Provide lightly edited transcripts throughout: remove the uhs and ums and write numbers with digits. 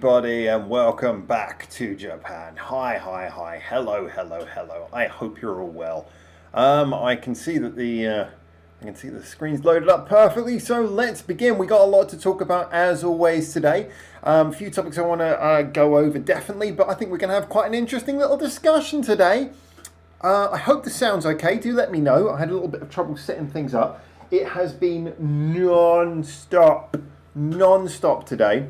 everybody, and welcome back to Japan. Hi, hello. I hope you're all well. I can see that the screen's loaded up perfectly, so let's begin. We got a lot to talk about as always today. A few topics I want to go over definitely, but I think we're going to have quite an interesting little discussion today. I hope the sound's okay. Do let me know. I had a little bit of trouble setting things up. It has been non-stop today.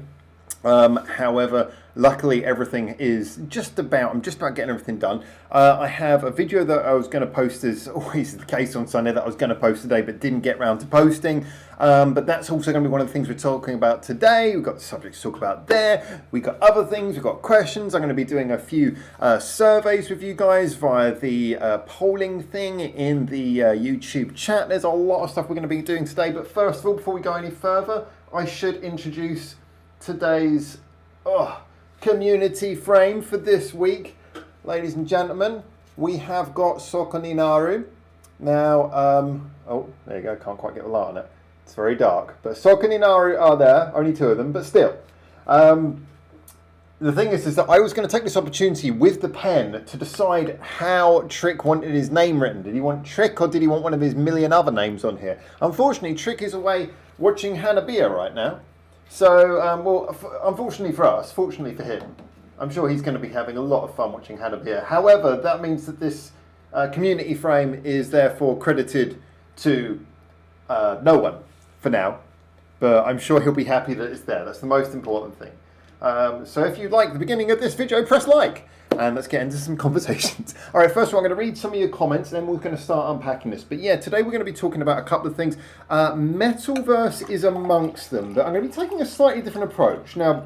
However, luckily everything is I'm just about getting everything done. I have a video that I was going to post, as always the case on Sunday, that I was going to post today but didn't get around to posting. But that's also going to be one of the things we're talking about today. We've got the subject to talk about there. We've got other things. We've got questions. I'm going to be doing a few surveys with you guys via the polling thing in the YouTube chat. There's a lot of stuff we're going to be doing today. But first of all, before we go any further, I should introduce today's community frame for this week. Ladies and gentlemen, we have got Sokoninaru. Now, oh, there you go, can't quite get the light on it. It's very dark. But Sokoninaru are there, only two of them, but still. The thing is that I was going to take this opportunity with the pen to decide how Trick wanted his name written. Did he want Trick or did he want one of his million other names on here? Unfortunately, Trick is away watching Hanabiya right now. So, well, unfortunately for us, fortunately for him, I'm sure he's going to be having a lot of fun watching Hanabiya. However, that means that this community frame is therefore credited to no one for now. But I'm sure he'll be happy that it's there. That's the most important thing. So if you like the beginning of this video, press like. And let's get into some conversations. All right, first of all, I'm going to read some of your comments, and then we're going to start unpacking this. But yeah, today we're going to be talking about a couple of things. Metalverse is amongst them, but I'm going to be taking a slightly different approach. Now,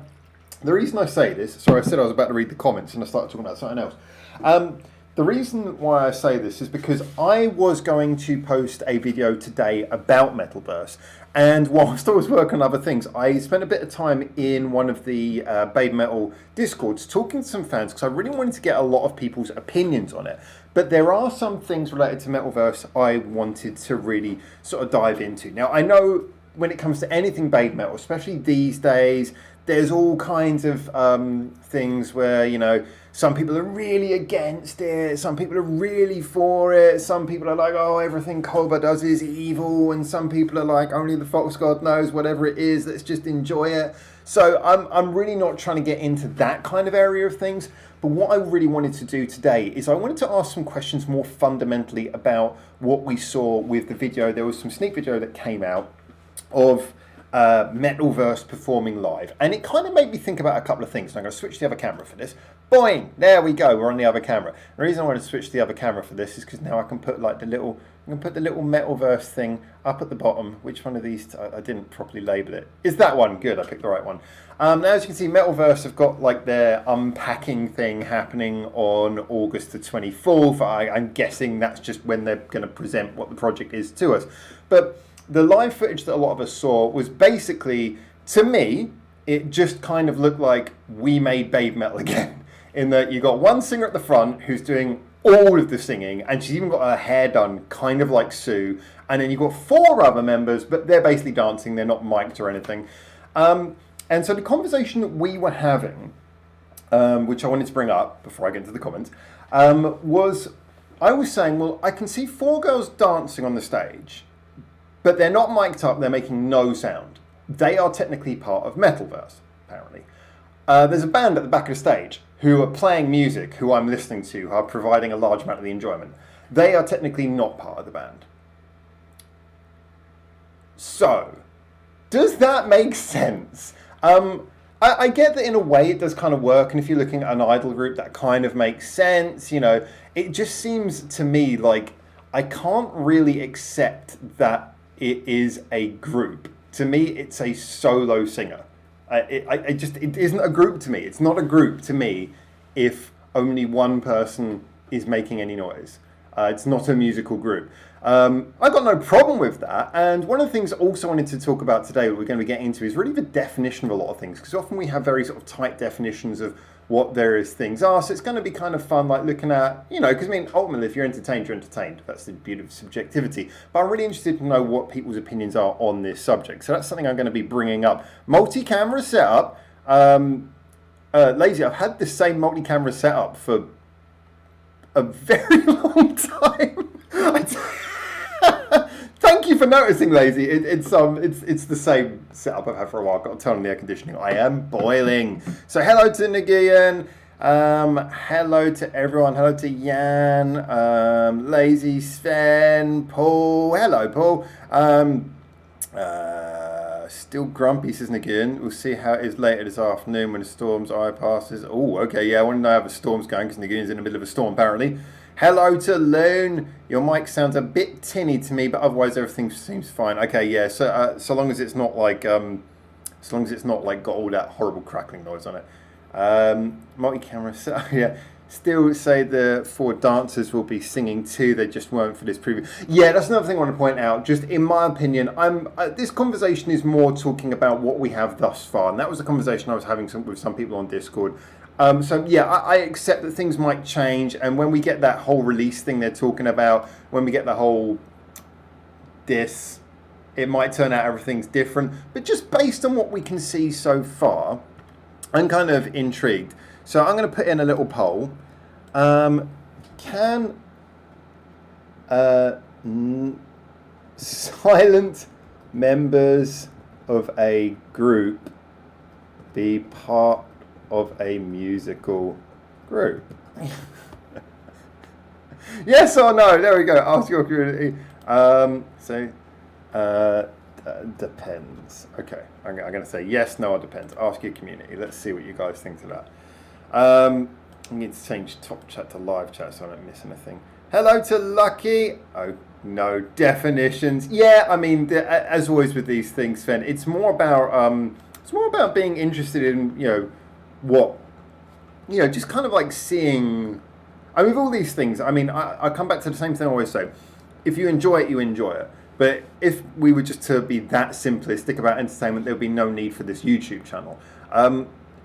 the reason I say this, sorry, I said I was about to read the comments, and I started talking about something else. The reason why I say this is because I was going to post a video today about Metalverse, and whilst I was working on other things, I spent a bit of time in one of the Babe Metal Discords talking to some fans because I really wanted to get a lot of people's opinions on it. But there are some things related to Metalverse I wanted to really sort of dive into. Now, I know when it comes to anything Babe Metal, especially these days, there's all kinds of things where, you know, some people are really against it, some people are really for it, some people are like, oh, everything Koba does is evil, and some people are like, only the Fox God knows, whatever it is, let's just enjoy it. So I'm really not trying to get into that kind of area of things, but what I really wanted to do today is I wanted to ask some questions more fundamentally about what we saw with the video. There was some sneak video that came out of Metalverse performing live, and it kind of made me think about a couple of things. So I'm going to switch the other camera for this. Boing! There we go. We're on the other camera. The reason I wanted to switch the other camera for this is because now I can put like the little Metalverse thing up at the bottom. Which one of these? I didn't properly label it. Is that one? Good. I picked the right one. Now, as you can see, Metalverse have got like their unpacking thing happening on August the 24th. I'm guessing that's just when they're going to present what the project is to us. But the live footage that a lot of us saw was basically, to me, it just kind of looked like we made Babe Metal again. In that you got one singer at the front who's doing all of the singing, and she's even got her hair done kind of like Sue. And then you've got four other members, but they're basically dancing, they're not mic'd or anything. And so the conversation that we were having, which I wanted to bring up before I get into the comments, was I was saying, well, I can see four girls dancing on the stage, but they're not mic'd up, they're making no sound. They are technically part of Metalverse, apparently. There's a band at the back of the stage who are playing music, who I'm listening to, who are providing a large amount of the enjoyment. They are technically not part of the band. So, does that make sense? I get that in a way it does kind of work, and if you're looking at an idol group, that kind of makes sense. You know, it just seems to me like I can't really accept that it is a group. To me, it's a solo singer. It isn't a group to me. It's not a group to me if only one person is making any noise. It's not a musical group. I've got no problem with that. And one of the things I also wanted to talk about today, what we're going to be getting into, is really the definition of a lot of things. Because often we have very sort of tight definitions of what various things are. So it's going to be kind of fun, like looking at, you know, because I mean, ultimately, if you're entertained, you're entertained. That's the beauty of subjectivity. But I'm really interested to know what people's opinions are on this subject. So that's something I'm going to be bringing up. Multi-camera setup. Lazy, I've had the same multi-camera setup for a very long time. Thank you for noticing, Lazy. It's the same setup I've had for a while. I've got to turn on the air conditioning. I am boiling. So hello to Nagian. Hello to everyone. Hello to Jan. Lazy, Sven, Paul. Hello, Paul. Still grumpy, says Nagian. We'll see how it is later this afternoon when the storm's eye passes. Oh, okay, yeah. I want to know how the storm's going because Nagian's in the middle of a storm apparently. Hello to Loon. Your mic sounds a bit tinny to me, but otherwise everything seems fine. Okay, yeah. So long as it's not like got all that horrible crackling noise on it. Multi-camera. So, yeah. Still say the 4 dancers will be singing too. They just weren't for this preview. Yeah, that's another thing I want to point out. Just in my opinion, this conversation is more talking about what we have thus far, and that was a conversation I was having with some people on Discord. So yeah, I accept that things might change, and when we get that whole release thing they're talking about, when we get the whole this, it might turn out everything's different. But just based on what we can see so far, I'm kind of intrigued. So I'm going to put in a little poll. Can silent members of a group be part of a musical group? Yes or no? There we go. Ask your community. Depends. Okay, I'm going to say yes, no, or depends. Ask your community. Let's see what you guys think of that. I need to change top chat to live chat so I don't miss anything. Hello to Lucky. Oh no, definitions. Yeah, I mean, as always with these things, Sven, it's more about being interested in just kind of like seeing. I mean, with all these things, I mean, I come back to the same thing I always say. If you enjoy it, you enjoy it. But if we were just to be that simplistic about entertainment, there would be no need for this YouTube channel.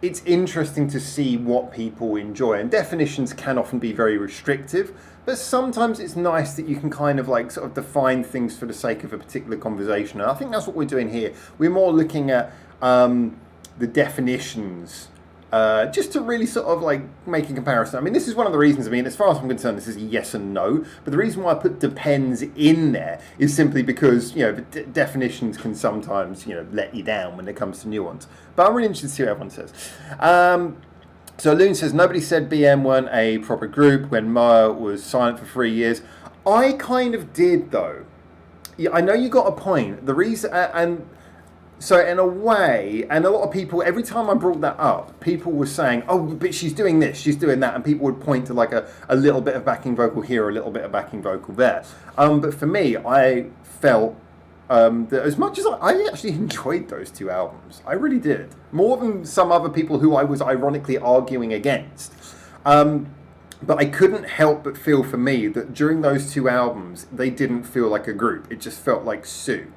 It's interesting to see what people enjoy, and definitions can often be very restrictive, but sometimes it's nice that you can kind of like sort of define things for the sake of a particular conversation, and I think that's what we're doing here. We're more looking at the definitions just to really sort of like make a comparison. I mean, this is one of the reasons, I mean, as far as I'm concerned, this is a yes and no, but the reason why I put depends in there is simply because, the definitions can sometimes, let you down when it comes to nuance. But I'm really interested to see what everyone says. So Loon says, nobody said BM weren't a proper group when Maya was silent for 3 years. I kind of did, though. Yeah, I know you got a point. The reason, and so in a way, and a lot of people, every time I brought that up, people were saying, oh, but she's doing this, she's doing that, and people would point to like a little bit of backing vocal here, a little bit of backing vocal there. But for me, I felt that as much as I actually enjoyed those 2 albums, I really did, more than some other people who I was ironically arguing against. But I couldn't help but feel for me that during those 2 albums, they didn't feel like a group. It just felt like Sue.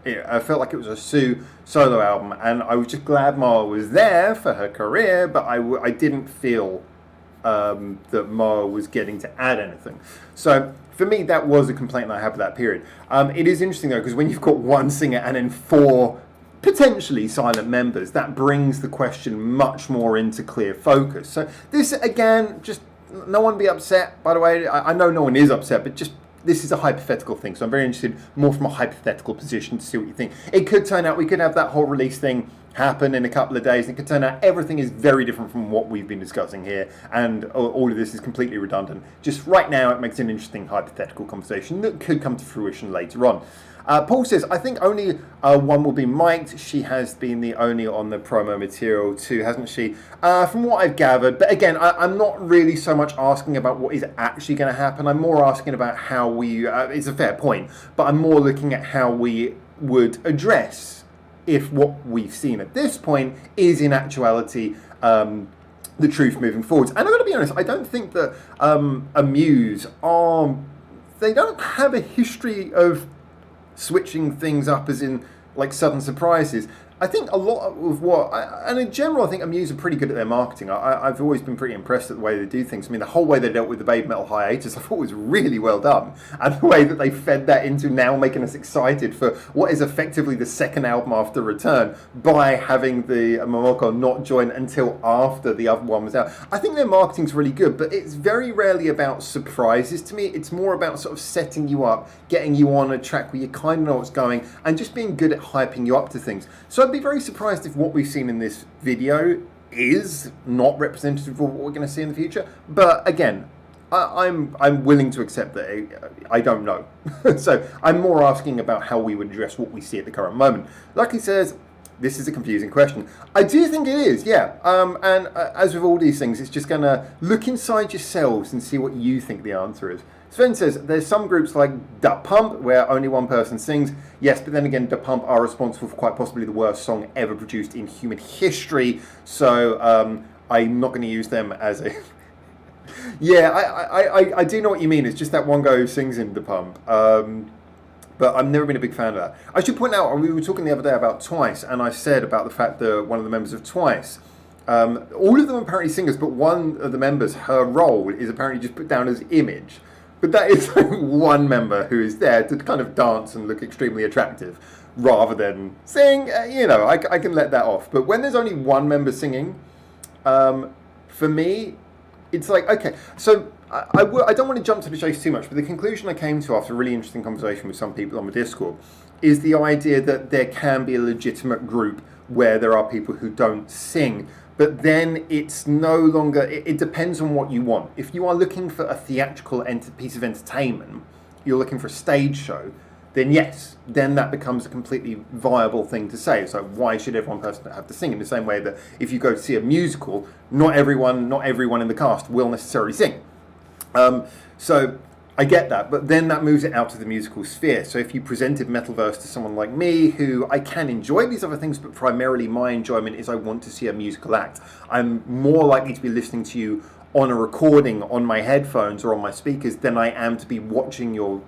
I felt like it was a Sue solo album, and I was just glad Mara was there for her career, but I didn't feel that Mara was getting to add anything. So for me, that was a complaint that I had with that period. It is interesting though, because when you've got 1 singer and then 4 potentially silent members, that brings the question much more into clear focus. So this, again, just no one be upset, by the way. I know no one is upset, but just this is a hypothetical thing, so I'm very interested more from a hypothetical position to see what you think. It could turn out we could have that whole release thing happen in a couple of days. It could turn out everything is very different from what we've been discussing here, and all of this is completely redundant. Just right now, it makes an interesting hypothetical conversation that could come to fruition later on. Paul says, I think only 1 will be mic'd. She has been the only on the promo material too, hasn't she? From what I've gathered. But again, I'm not really so much asking about what is actually going to happen. I'm more asking about how we, it's a fair point, but I'm more looking at how we would address if what we've seen at this point is in actuality the truth moving forwards. And I've got to be honest, I don't think that Amuse they don't have a history of switching things up as in like sudden surprises. I think a lot of and in general, I think Amuse are pretty good at their marketing. I've always been pretty impressed at the way they do things. I mean, the whole way they dealt with the Babe Metal hiatus, I thought was really well done. And the way that they fed that into now making us excited for what is effectively the second album after Return by having the Momoko not join until after the other one was out. I think their marketing's really good, but it's very rarely about surprises to me. It's more about sort of setting you up, getting you on a track where you kind of know what's going, and just being good at hyping you up to things. So I'd be very surprised if what we've seen in this video is not representative of what we're going to see in the future. But again, I'm willing to accept that I don't know. So I'm more asking about how we would address what we see at the current moment. Lucky says, this is a confusing question. I do think it is, yeah. And as with all these things, it's just going to look inside yourselves and see what you think the answer is. Sven says, there's some groups like Da Pump where only one person sings. Yes, but then again, Da Pump are responsible for quite possibly the worst song ever produced in human history. So I'm not going to use them as a... Yeah, I do know what you mean. It's just that one guy who sings in Da Pump. But I've never been a big fan of that. I should point out, we were talking the other day about Twice, and I said about the fact that one of the members of Twice, all of them are apparently singers, but one of the members, her role is apparently just put down as image. But that is one member who is there to kind of dance and look extremely attractive, rather than sing. I can let that off. But when there's only one member singing, for me, it's like, okay, so I don't want to jump to the chase too much, but the conclusion I came to after a really interesting conversation with some people on the Discord is the idea that there can be a legitimate group where there are people who don't sing. But then it's no longer, it depends on what you want. If you are looking for a theatrical piece of entertainment, you're looking for a stage show, then yes, then that becomes a completely viable thing to say. So why should every one person have to sing? In the same way that if you go to see a musical, not everyone in the cast will necessarily sing. So I get that, but then that moves it out to the musical sphere. So if you presented Metalverse to someone like me, who I can enjoy these other things, but primarily my enjoyment is I want to see a musical act, I'm more likely to be listening to you on a recording on my headphones or on my speakers than I am to be watching your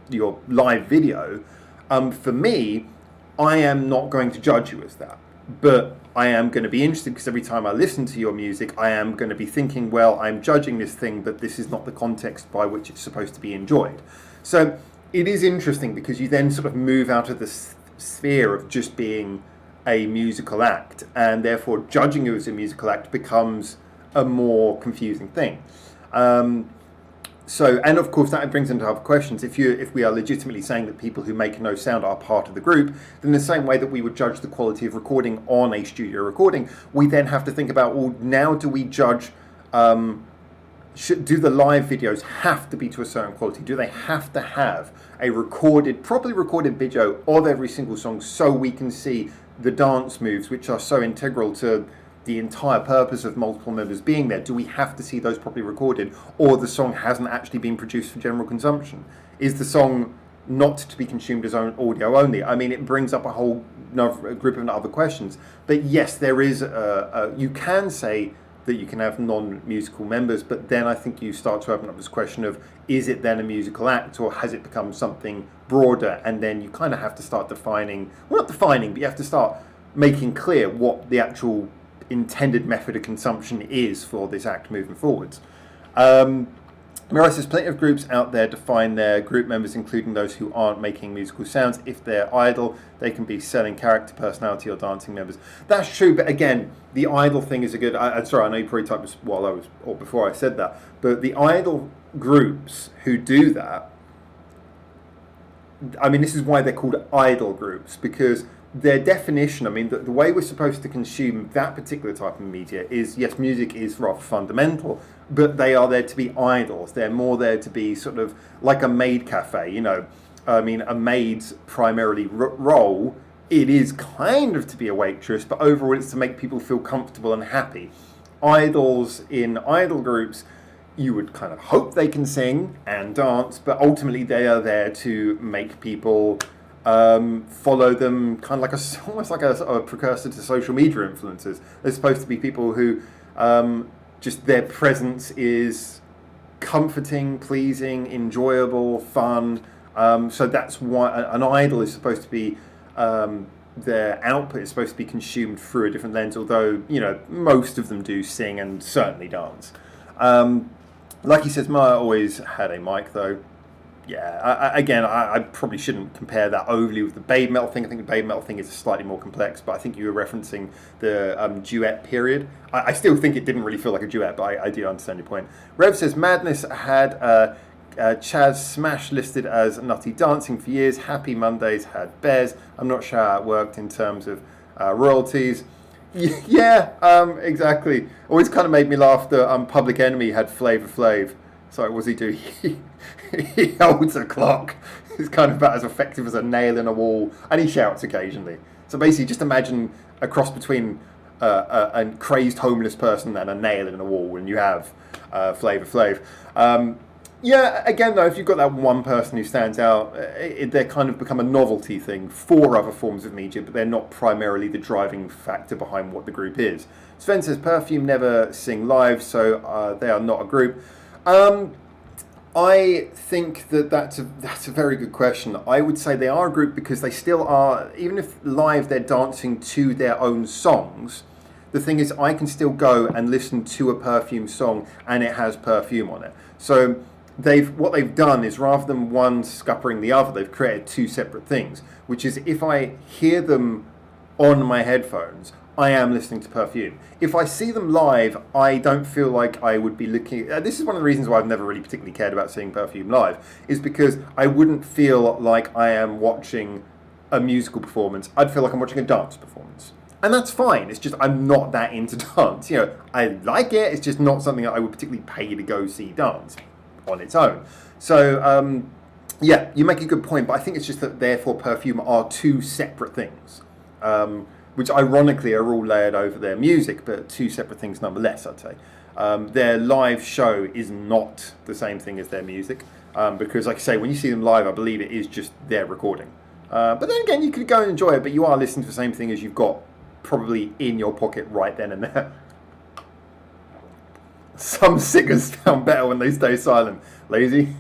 live video. For me, I am not going to judge you as that, but I am going to be interested because every time I listen to your music, I am going to be thinking, well, I'm judging this thing, but this is not the context by which it's supposed to be enjoyed. So it is interesting because you then sort of move out of the sphere of just being a musical act, and therefore judging you as a musical act becomes a more confusing thing. So, and of course that brings into other questions. If we are legitimately saying that people who make no sound are part of the group, then the same way that we would judge the quality of recording on a studio recording, we then have to think about, well, now do we judge, do the live videos have to be to a certain quality? Do they have to have a properly recorded video of every single song so we can see the dance moves, which are so integral to the entire purpose of multiple members being there? Do we have to see those properly recorded, or the song hasn't actually been produced for general consumption? Is the song not to be consumed as audio only? I mean, it brings up a whole group of other questions. But yes, there is you can say that you can have non-musical members, but then I think you start to open up this question of, is it then a musical act, or has it become something broader? And then you kind of have to start defining, well, not defining, but you have to start making clear what the actual intended method of consumption is for this act moving forwards. Mirai says, plenty of groups out there define their group members, including those who aren't making musical sounds. If they're idle, they can be selling character, personality, or dancing members. That's true, but again, the idle thing is a good... sorry, I know you probably typed this while I was, or before I said that, but the idle groups who do that, I mean, this is why they're called idle groups, because their definition, I mean, the way we're supposed to consume that particular type of media is, yes, music is rather fundamental, but they are there to be idols. They're more there to be sort of like a maid cafe, you know. I mean, a maid's primarily role, it is kind of to be a waitress, but overall it's to make people feel comfortable and happy. Idols in idol groups, you would kind of hope they can sing and dance, but ultimately they are there to make people follow them, kind of like almost like a precursor to social media influencers. They're supposed to be people who just their presence is comforting, pleasing, enjoyable, fun. So that's why an idol is supposed to be their output is supposed to be consumed through a different lens, although, you know, most of them do sing and certainly dance. Like he says, Maya always had a mic, though. Yeah, I probably shouldn't compare that overly with the Babe Metal thing. I think the Babe Metal thing is slightly more complex, but I think you were referencing the duet period. I still think it didn't really feel like a duet, but I do understand your point. Rev says, Madness had Chaz Smash listed as Nutty Dancing for years. Happy Mondays had Bez. I'm not sure how it worked in terms of royalties. Yeah, exactly. Always kind of made me laugh that Public Enemy had Flavor Flav. Sorry, what does he do? He holds a clock. It's kind of about as effective as a nail in a wall, and he shouts occasionally. So basically, just imagine a cross between a crazed homeless person and a nail in a wall, and you have Flavor Flav. Yeah, again, though, if you've got that one person who stands out, they kind of become a novelty thing for other forms of media, but they're not primarily the driving factor behind what the group is. Sven says, Perfume never sing live, so they are not a group. I think that's a very good question. I would say they are a group because they still are, even if live they're dancing to their own songs. The thing is, I can still go and listen to a Perfume song and it has Perfume on it. So what they've done is, rather than one scuppering the other, they've created two separate things, which is, if I hear them on my headphones, I am listening to Perfume. If I see them live, I don't feel like I would be looking... this is one of the reasons why I've never really particularly cared about seeing Perfume live, is because I wouldn't feel like I am watching a musical performance. I'd feel like I'm watching a dance performance. And that's fine. It's just I'm not that into dance. You know, I like it. It's just not something that I would particularly pay to go see dance on its own. So, yeah, you make a good point, but I think it's just that, therefore, Perfume are two separate things. Which ironically are all layered over their music, but two separate things nonetheless, I'd say. Their live show is not the same thing as their music, because, like I say, when you see them live, I believe it is just their recording. But then again, you could go and enjoy it, but you are listening to the same thing as you've got probably in your pocket right then and there. Some singers sound better when they stay silent. Lazy?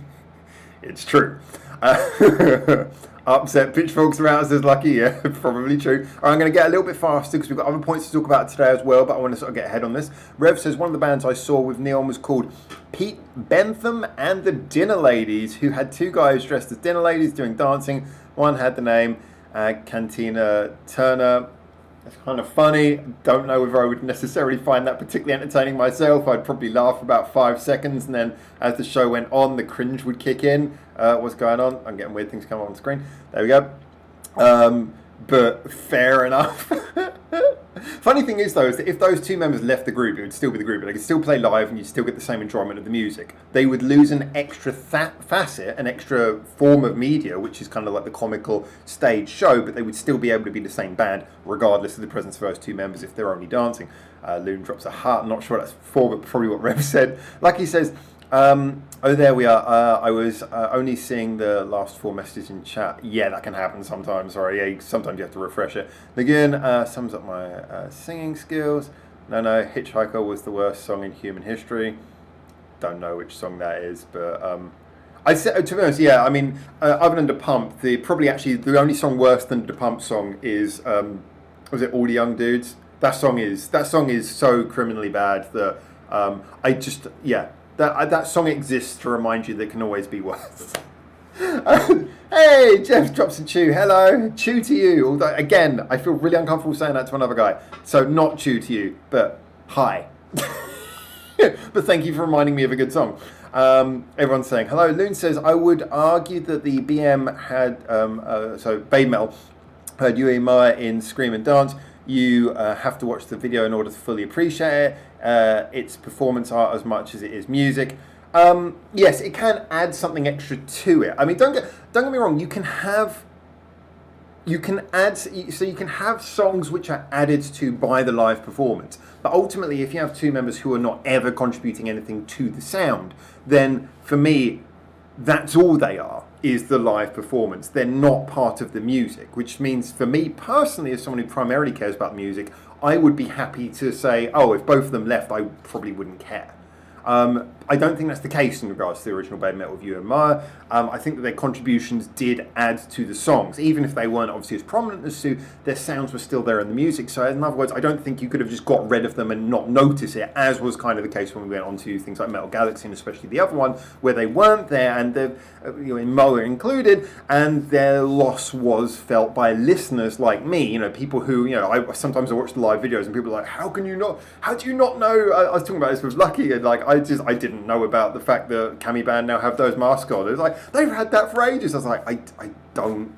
It's true. Upset pitchforks around says Lucky, yeah, probably true. All right, I'm going to get a little bit faster because we've got other points to talk about today as well, but I want to sort of get ahead on this. Rev says one of the bands I saw with Neon was called Pete Bentham and the Dinner Ladies, who had two guys dressed as dinner ladies doing dancing. One had the name Cantina Turner. It's kind of funny. Don't know whether I would necessarily find that particularly entertaining myself. I'd probably laugh for about 5 seconds, and then as the show went on, the cringe would kick in. What's going on? I'm getting weird things coming on screen. There we go. But fair enough. Funny thing is, though, is that if those two members left the group, it would still be the group, but they could still play live and you'd still get the same enjoyment of the music. They would lose an extra facet, an extra form of media, which is kind of like the comical stage show, but they would still be able to be the same band, regardless of the presence of those two members if they're only dancing. Loon drops a heart. Not sure what that's for, but probably what Rev said. Like he says, oh, there we are. I was only seeing the last 4 messages in chat. Yeah, that can happen sometimes. Sorry, yeah, sometimes you have to refresh it. Again, sums up my singing skills. No, Hitchhiker was the worst song in human history. Don't know which song that is, but I said, to be honest, yeah. I mean, other than the Pump, the only song worse than the Pump song is was it All the Young Dudes? That song is so criminally bad that That song exists to remind you that it can always be worse. Hey, Jeff drops a chew. Hello, chew to you. Although, again, I feel really uncomfortable saying that to another guy. So not chew to you, but hi. But thank you for reminding me of a good song. Everyone's saying hello. Loon says, I would argue that the BM had, Babe Metal, heard Yui Maya in Scream and Dance. You have to watch the video in order to fully appreciate it. It's performance art as much as it is music. Yes, it can add something extra to it. I mean, don't get me wrong. You can have songs which are added to by the live performance. But ultimately, if you have two members who are not ever contributing anything to the sound, then for me, that's all they are, is the live performance. They're not part of the music, which means for me personally, as someone who primarily cares about music, I would be happy to say, oh, if both of them left, I probably wouldn't care. I don't think that's the case in regards to the original Baby Metal View and Maya. I think that their contributions did add to the songs, even if they weren't obviously as prominent as Sue. Their sounds were still there in the music. So in other words, I don't think you could have just got rid of them and not notice it, as was kind of the case when we went on to things like Metal Galaxy and especially the other one, where they weren't there, and in Moa included, and their loss was felt by listeners like me. People who sometimes I watch the live videos and people are like, how do you not know? I was talking about this with Lucky, and I didn't know about the fact that Cami Band now have those masks on. It was like, they've had that for ages. I was like, I don't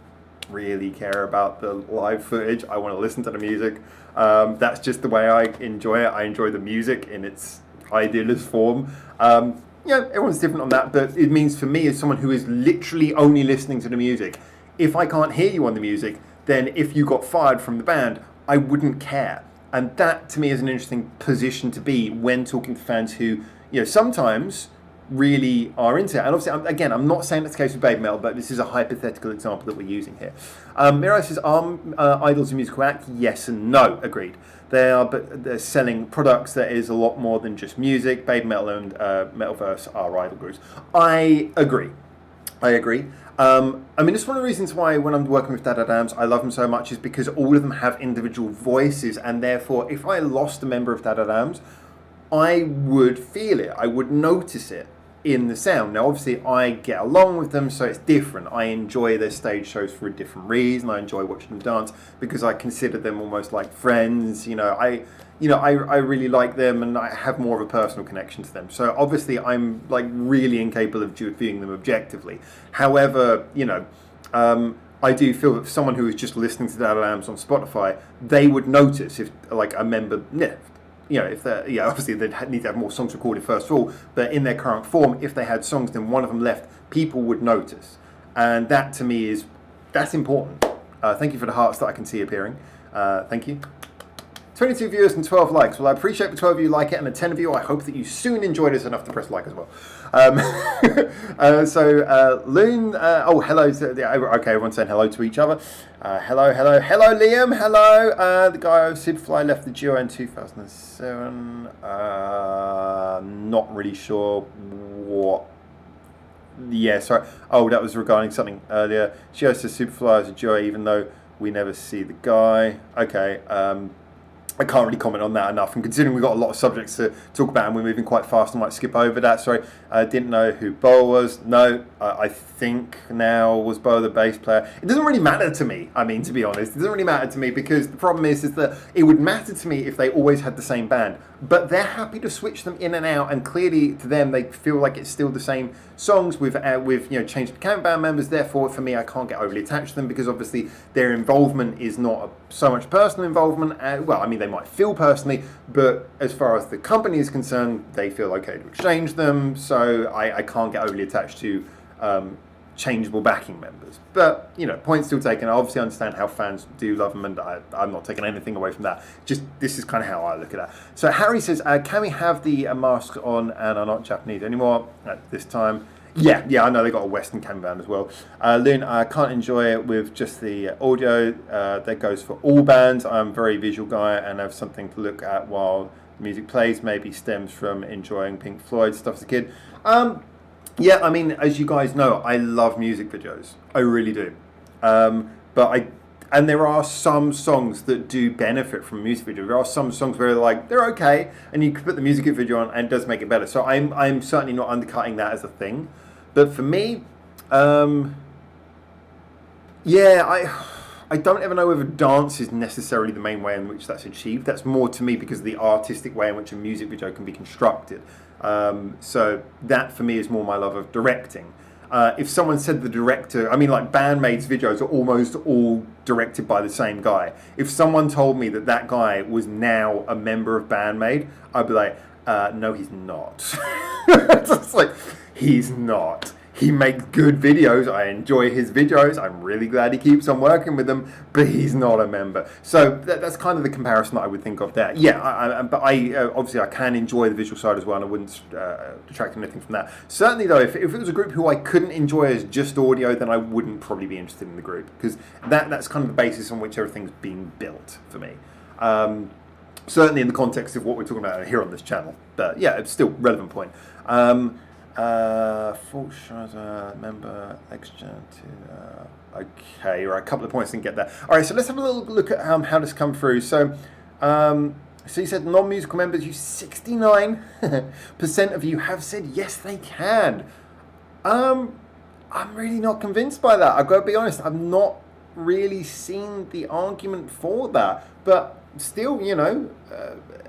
really care about the live footage. I want to listen to the music. That's just the way I enjoy it. I enjoy the music in its idealist form. Everyone's different on that, but it means for me, as someone who is literally only listening to the music, if I can't hear you on the music, then if you got fired from the band, I wouldn't care. And that to me is an interesting position to be when talking to fans who sometimes really are into it. And obviously, again, I'm not saying that's the case with Baby Metal, but this is a hypothetical example that we're using here. Mirai says, are idols a musical act? Yes and no. Agreed. They are, but they're selling products that is a lot more than just music. Baby Metal and Metalverse are idol groups. I agree. It's one of the reasons why when I'm working with Dadadams, I love them so much, is because all of them have individual voices, and therefore, if I lost a member of Dadadams, I would feel it. I would notice it in the sound. Now, obviously, I get along with them, so it's different. I enjoy their stage shows for a different reason. I enjoy watching them dance because I consider them almost like friends. I really like them, and I have more of a personal connection to them. So obviously, I'm really incapable of viewing them objectively. However, I do feel that for someone who is just listening to Dadadams on Spotify, they would notice if a member left. If they obviously they'd need to have more songs recorded first of all, but in their current form, if they had songs, then one of them left, people would notice, and that to me that's important. Thank you for the hearts that I can see appearing. Thank you. 22 viewers and 12 likes. Well, I appreciate the 12 of you like it, and the 10 of you, I hope that you soon enjoy this enough to press like as well. Loon, hello. Okay, everyone's saying hello to each other. Hello, Liam. Hello. The guy of Superfly left the duo in 2007. Not really sure what. Yeah, sorry. Oh, that was regarding something earlier. Gio says Superfly is a duo, even though we never see the guy. Okay. I can't really comment on that enough, and considering we've got a lot of subjects to talk about and we're moving quite fast, I might skip over that. Sorry, I didn't know who Bo was. No, I think now was Bo the bass player. It doesn't really matter to me, to be honest. It doesn't really matter to me, because the problem is that it would matter to me if they always had the same band, but they're happy to switch them in and out, and clearly to them they feel like it's still the same songs with changed band members. Therefore, for me, I can't get overly attached to them, because obviously their involvement is not so much personal involvement. They might feel personally, but as far as the company is concerned, they feel okay to exchange them. So I can't get overly attached to changeable backing members. But point still taken. I obviously understand how fans do love them, and I'm not taking anything away from that. Just this is kind of how I look at that. So Harry says, can we have the masks on and are not Japanese anymore at this time? Yeah, I know they got a Western cam band as well. Loon, I can't enjoy it with just the audio. That goes for all bands. I'm a very visual guy and have something to look at while the music plays. Maybe stems from enjoying Pink Floyd stuff as a kid. As you guys know, I love music videos. I really do. And there are some songs that do benefit from a music video. There are some songs where they're okay, and you can put the music video on and it does make it better. So I'm certainly not undercutting that as a thing. But for me, I don't ever know whether dance is necessarily the main way in which that's achieved. That's more to me because of the artistic way in which a music video can be constructed. So that for me is more my love of directing. If someone said the director, Bandmaid's videos are almost all directed by the same guy. If someone told me that guy was now a member of Bandmaid, I'd be like, no, he's not. It's he's not. He makes good videos. I enjoy his videos. I'm really glad he keeps on working with them, but he's not a member. So that's kind of the comparison that I would think of there. Yeah, but obviously I can enjoy the visual side as well, and I wouldn't detract anything from that. Certainly, though, if it was a group who I couldn't enjoy as just audio, then I wouldn't probably be interested in the group, because that's kind of the basis on which everything's being built for me. Certainly in the context of what we're talking about here on this channel. But yeah, it's still a relevant point. Full member extra to okay, right, a couple of points didn't get there. All right, so let's have a little look at how this come through. So so you said non-musical members, you 69% of you have said yes they can. I'm really not convinced by that. I've got to be honest, I've not really seen the argument for that. But still, you know,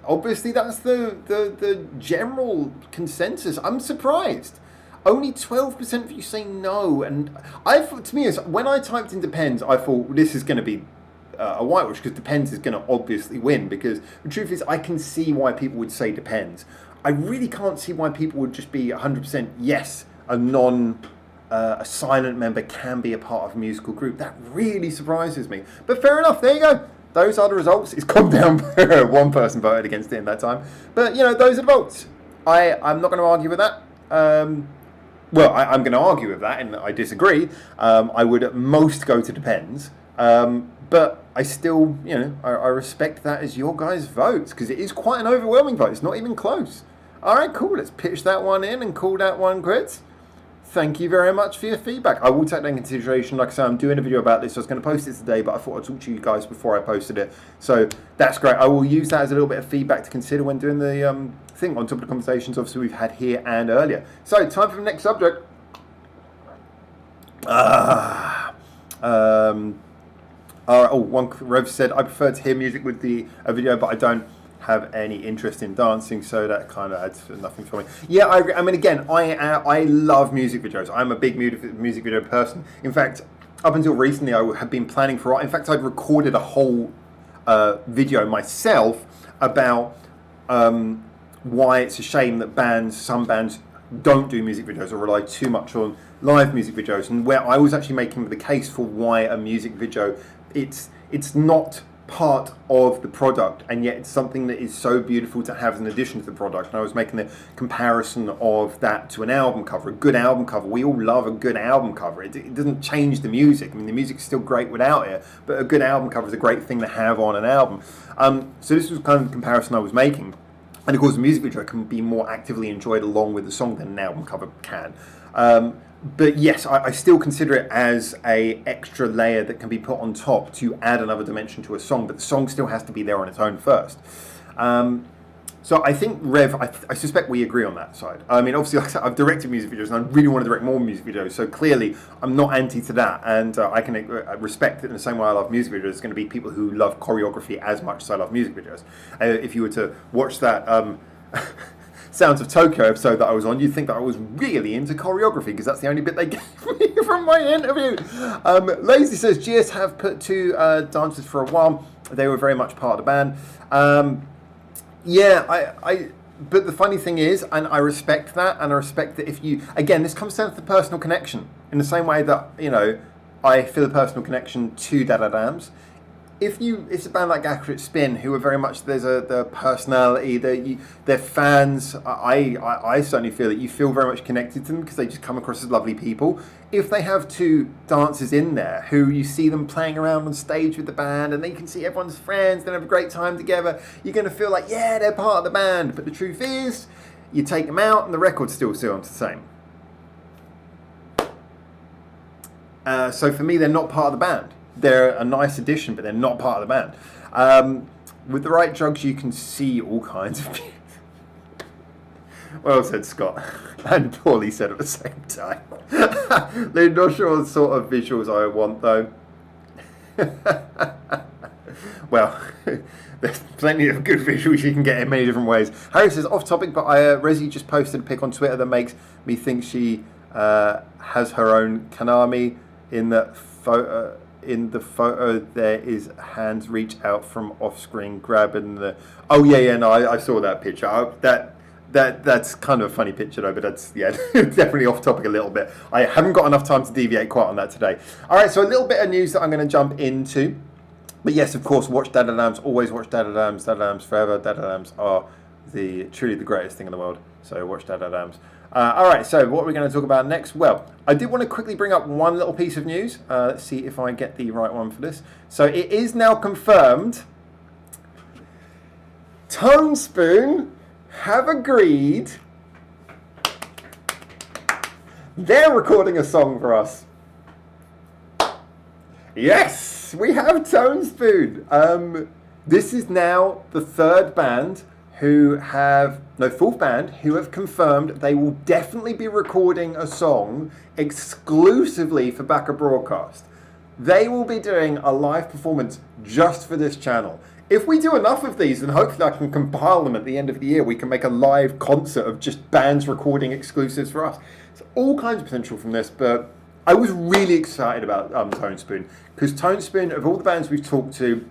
obviously that's the general consensus. I'm surprised. Only 12% of you say no, and to me, when I typed in Depends, I thought this is going to be a whitewash because Depends is going to obviously win, because the truth is I can see why people would say Depends. I really can't see why people would just be 100% yes, a silent member can be a part of a musical group. That really surprises me. But fair enough, there you go. Those are the results. It's gone down. One person voted against it in that time. But, you know, those are the votes. I'm not going to argue with that. Well, I'm going to argue with that, and I disagree. I would at most go to Depends. But I still, you know, I respect that as your guys' votes, because it is quite an overwhelming vote. It's not even close. All right, cool. Let's pitch that one in and call that one quits. Thank you very much for your feedback. I will take that in consideration. Like I said, I'm doing a video about this. I was going to post it today, but I thought I'd talk to you guys before I posted it. So that's great. I will use that as a little bit of feedback to consider when doing the thing on top of the conversations obviously we've had here and earlier. So time for the next subject. One Rev said, I prefer to hear music with a video, but I don't have any interest in dancing, so that kind of adds nothing for me. Yeah, I agree. I mean, again, I love music videos. I'm a big music video person. In fact, up until recently, I had been planning for. In fact, I'd recorded a whole video myself about why it's a shame that some bands don't do music videos or rely too much on live music videos, and where I was actually making the case for why a music video it's not part of the product, and yet it's something that is so beautiful to have as an addition to the product. And I was making the comparison of that to an album cover, a good album cover. We all love a good album cover. It doesn't change the music. I mean, the music's still great without it, but a good album cover is a great thing to have on an album. So this was kind of the comparison I was making. And of course, a music video can be more actively enjoyed along with the song than an album cover can. But yes, I still consider it as a extra layer that can be put on top to add another dimension to a song, but the song still has to be there on its own first. So I think, Rev, I suspect we agree on that side. I mean, obviously, like I said, I've directed music videos, and I really want to direct more music videos, so clearly I'm not anti to that, and I can respect it in the same way I love music videos. There's going to be people who love choreography as much as I love music videos. If you were to watch that Sounds of Tokyo episode that I was on, you'd think that I was really into choreography, because that's the only bit they gave me from my interview. Lazy says, GS have put two dancers for a while. They were very much part of the band. But the funny thing is, and I respect that, and I respect that if you, again, this comes down to the personal connection, in the same way that, you know, I feel a personal connection to Dadadams. If it's a band like Accurate Spin, who are very much, there's the personality, they're fans. I certainly feel that you feel very much connected to them because they just come across as lovely people. If they have two dancers in there who you see them playing around on stage with the band, and then you can see everyone's friends, they have a great time together, you're going to feel like, yeah, they're part of the band. But the truth is, you take them out and the record still sounds the same. So for me, they're not part of the band. They're a nice addition, but they're not part of the band. With the right drugs, you can see all kinds of people. Well said, Scott. And poorly said at the same time. They're not sure what sort of visuals I want, though. Well, there's plenty of good visuals you can get in many different ways. Harry says, off topic, but Resi just posted a pic on Twitter that makes me think she has her own Kanami in the photo. In the photo, there is hands reach out from off-screen grabbing the. Oh yeah, no, I saw that picture. That's kind of a funny picture though, but that's definitely off topic a little bit. I haven't got enough time to deviate quite on that today. All right, so a little bit of news that I'm going to jump into. But yes, of course, watch Dadadams. Always watch Dadadams. Dadadams forever. Dadadams are truly the greatest thing in the world. So watch Dadadams. All right, so what are we going to talk about next? Well, I did want to quickly bring up one little piece of news. Let's see if I get the right one for this. So it is now confirmed Tone Spoon have agreed they're recording a song for us. Yes, we have Tone Spoon. This is now the third band fourth band who have confirmed they will definitely be recording a song exclusively for Backer Broadcast. They will be doing a live performance just for this channel. If we do enough of these, then hopefully I can compile them at the end of the year. We can make a live concert of just bands recording exclusives for us. It's all kinds of potential from this, but I was really excited about Tone Spoon, because Tone Spoon, of all the bands we've talked to,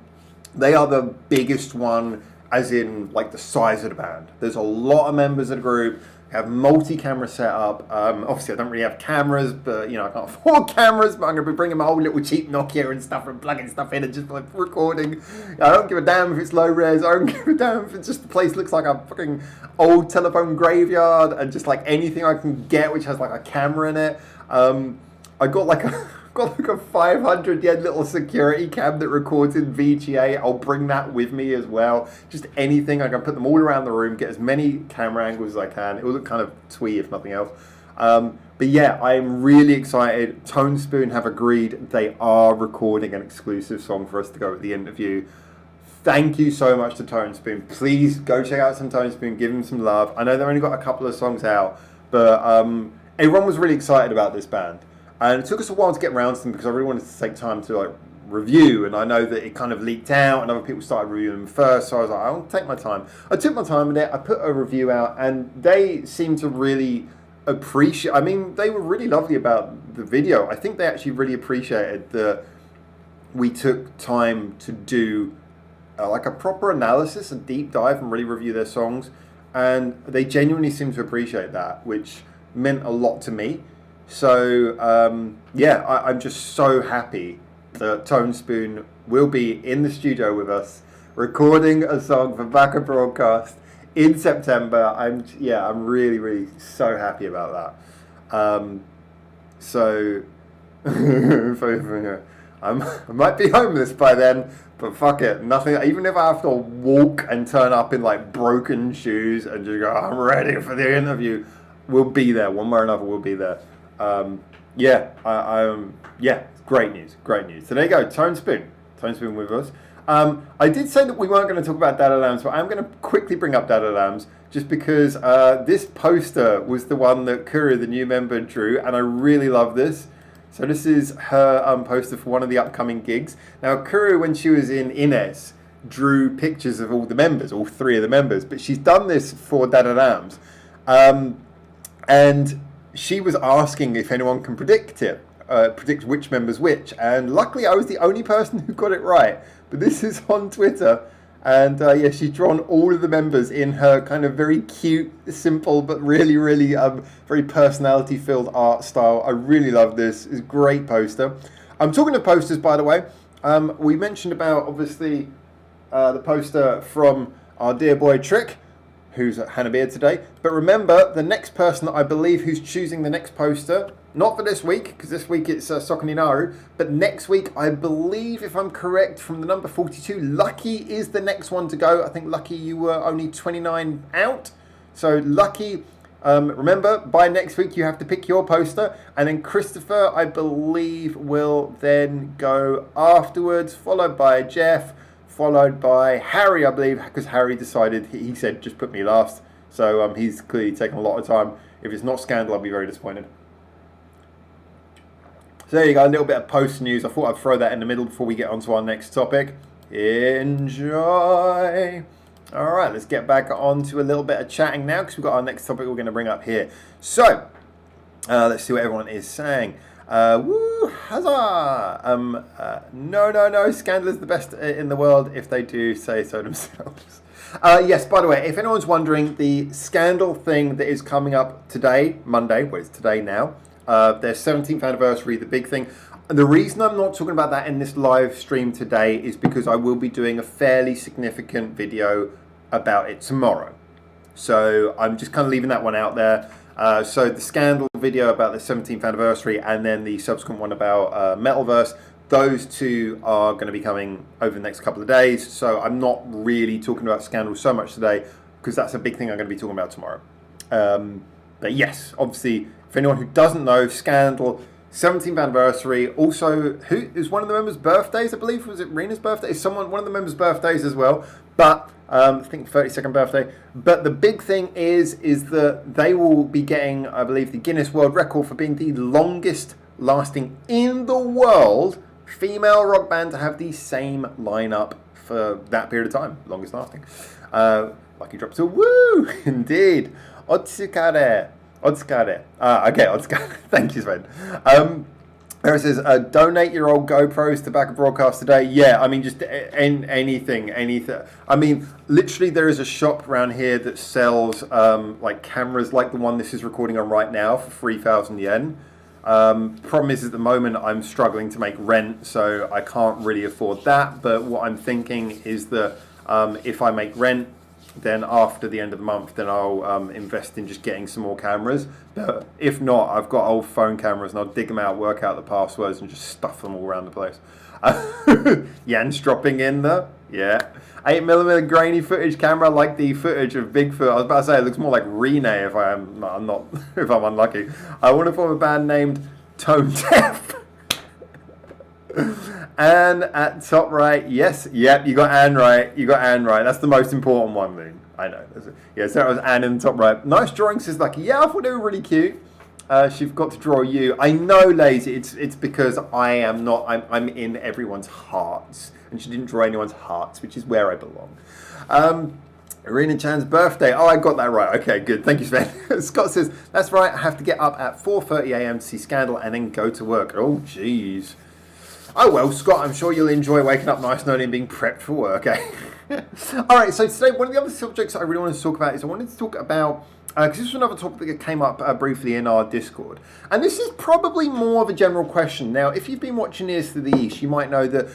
they are the biggest one, as in like the size of the band. There's a lot of members of the group, have multi-camera setup. Obviously I don't really have cameras, but you know, I can't afford cameras, but I'm going to be bringing my old little cheap Nokia and stuff and plugging stuff in and just like recording. I don't give a damn if it's low res, I don't give a damn if it's just the place looks like a fucking old telephone graveyard, and just like anything I can get which has like a camera in it. I got like a 500 yen little security cam that records in VGA. I'll bring that with me as well. Just anything. I can put them all around the room, get as many camera angles as I can. It will look kind of twee if nothing else. But yeah, I'm really excited. Tone Spoon have agreed they are recording an exclusive song for us to go at the interview. Thank you so much to Tone Spoon. Please go check out some Tone Spoon. Give them some love. I know they've only got a couple of songs out, but everyone was really excited about this band. And it took us a while to get around to them because I really wanted to take time to like review, and I know that it kind of leaked out and other people started reviewing them first, so I was like, I'll take my time. I took my time with it, I put a review out, and they seemed to really appreciate, I mean, they were really lovely about the video. I think they actually really appreciated that we took time to do like a proper analysis, a deep dive, and really review their songs, and they genuinely seemed to appreciate that, which meant a lot to me. So, yeah, I'm just so happy that Tone Spoon will be in the studio with us, recording a song for Backer Broadcast in September. I'm really, really so happy about that. So, I might be homeless by then, but fuck it, nothing. Even if I have to walk and turn up in like broken shoes and just go, I'm ready for the interview, we'll be there. One way or another, we'll be there. Great news. So there you go, Tone Spoon with us. I did say that we weren't going to talk about Dadadams, but I'm going to quickly bring up Dadadams just because this poster was the one that Kuru, the new member, drew, and I really love this. So this is her poster for one of the upcoming gigs. Now, Kuru, when she was in Ines, drew pictures of all the members, all three of the members, but she's done this for Dadadams. And she was asking if anyone can predict which member's which, and luckily I was the only person who got it right. But this is on Twitter, and she's drawn all of the members in her kind of very cute, simple, but really, really very personality-filled art style. I really love this. It's a great poster. I'm talking of posters, by the way. We mentioned about, obviously, the poster from our dear boy Trick, who's at Hanabiya today. But remember, the next person that I believe who's choosing the next poster, not for this week, because this week it's Sokoninaru, but next week, I believe, if I'm correct, from the number 42, Lucky is the next one to go. I think, Lucky, you were only 29 out. So, Lucky, remember, by next week, you have to pick your poster. And then Christopher, I believe, will then go afterwards, followed by Jeff, followed by Harry, I believe, because Harry decided, he said, just put me last. So he's clearly taken a lot of time. If it's not Scandal, I'll be very disappointed. So there you go, a little bit of post news. I thought I'd throw that in the middle before we get on to our next topic. Enjoy. All right, let's get back on to a little bit of chatting now, because we've got our next topic we're going to bring up here. So, let's see what everyone is saying. Woo, huzzah! No, Scandal is the best in the world if they do say so themselves. Yes, by the way, if anyone's wondering, the Scandal thing that is coming up today, Monday, well, it's today now, their 17th anniversary, the big thing. The reason I'm not talking about that in this live stream today is because I will be doing a fairly significant video about it tomorrow. So I'm just kind of leaving that one out there. So the Scandal video about the 17th anniversary, and then the subsequent one about Metalverse, those two are going to be coming over the next couple of days. So I'm not really talking about Scandal so much today because that's a big thing I'm going to be talking about tomorrow. But yes, obviously, for anyone who doesn't know, Scandal 17th anniversary. Also, who is one of the members' birthdays? I believe was it Rena's birthday? Is one of the members' birthdays as well? But I think 32nd birthday. But the big thing is that they will be getting, I believe, the Guinness World Record for being the longest lasting in the world female rock band to have the same lineup for that period of time, longest lasting. Lucky drop to woo, indeed. Otsukare. Okay, Otsukare. Thank you, Sven. There it says, donate your old GoPros to back a broadcast today. Yeah, I mean, just anything. I mean, literally there is a shop around here that sells like cameras like the one this is recording on right now for 3,000 yen. Problem is at the moment I'm struggling to make rent, so I can't really afford that. But what I'm thinking is that if I make rent, then after the end of the month, then I'll invest in just getting some more cameras. But if not, I've got old phone cameras and I'll dig them out, work out the passwords and just stuff them all around the place. Jan's dropping in there. Yeah. 8mm grainy footage camera like the footage of Bigfoot. I was about to say it looks more like Rene if I'm not if I'm unlucky. I want to form a band named Tone Deaf. Anne at top right. Yes, yep, you got Anne right. That's the most important one, Moon. I know. Yeah, so that was Anne in the top right. Nice drawing, says Lucky. Yeah, I thought they were really cute. She's got to draw you. I know, Lazy. It's because I'm in everyone's hearts, and she didn't draw anyone's hearts, which is where I belong. Irina Chan's birthday. Oh, I got that right. Okay, good. Thank you, Sven. Scott says, that's right. I have to get up at 4:30 a.m. to see Scandal and then go to work. Oh, jeez. Oh, well, Scott, I'm sure you'll enjoy waking up nice and early and being prepped for work, eh? All right, so today, one of the other subjects I really wanted to talk about is I wanted to talk about, because this was another topic that came up briefly in our Discord. And this is probably more of a general question. Now, if you've been watching Ears to the East, you might know that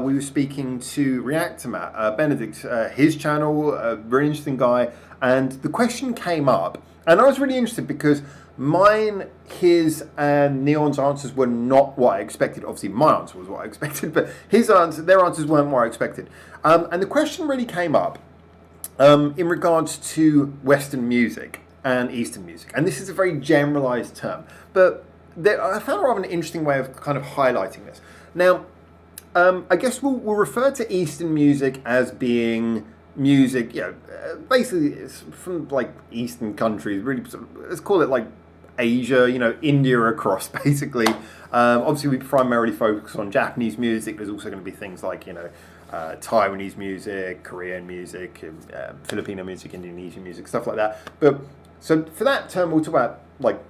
we were speaking to Reactomat, Benedict, his channel, a very interesting guy. And the question came up, and I was really interested because mine, his, and Neon's answers were not what I expected. Obviously, my answer was what I expected, but their answers weren't what I expected. And the question really came up in regards to Western music and Eastern music. And this is a very generalized term, but I found rather an interesting way of kind of highlighting this. Now, I guess we'll refer to Eastern music as being music, basically it's from like Eastern countries, really, let's call it like Asia, India across, basically. Obviously, we primarily focus on Japanese music. There's also going to be things like, Taiwanese music, Korean music, Filipino music, Indonesian music, stuff like that. But so for that term, we'll talk about like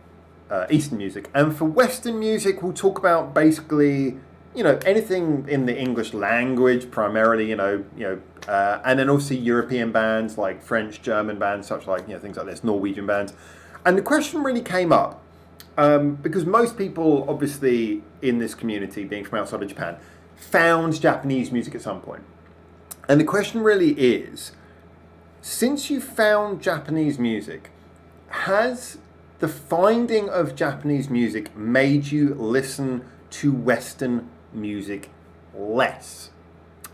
Eastern music, and for Western music, we'll talk about basically anything in the English language, primarily, and then also European bands like French, German bands, such like things like this, Norwegian bands. And the question really came up because most people, obviously, in this community, being from outside of Japan, found Japanese music at some point. And the question really is, since you found Japanese music, has the finding of Japanese music made you listen to Western music less?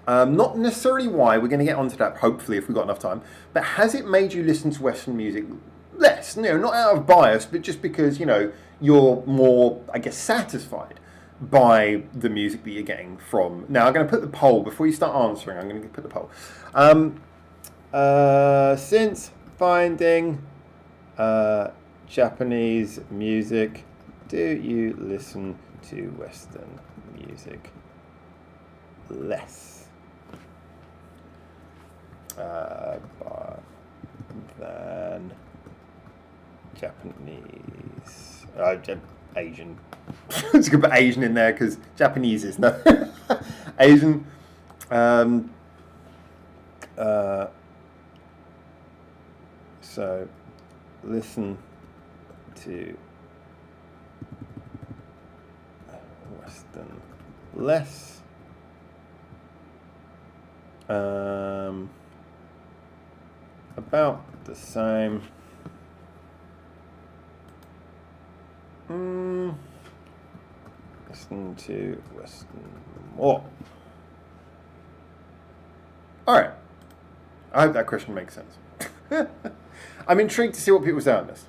Not necessarily why, we're going to get onto that hopefully if we've got enough time, but has it made you listen to Western music less? Not out of bias, but just because, you're more, I guess, satisfied by the music that you're getting from. Now, I'm going to put the poll, before you start answering, I'm going to put the poll. Since finding Japanese music, do you listen to Western music less than Japanese? Asian. Let's go put Asian in there because Japanese is no Asian. So listen to Western less. About the same. Listen to Western more. Alright. I hope that question makes sense. I'm intrigued to see what people say on this.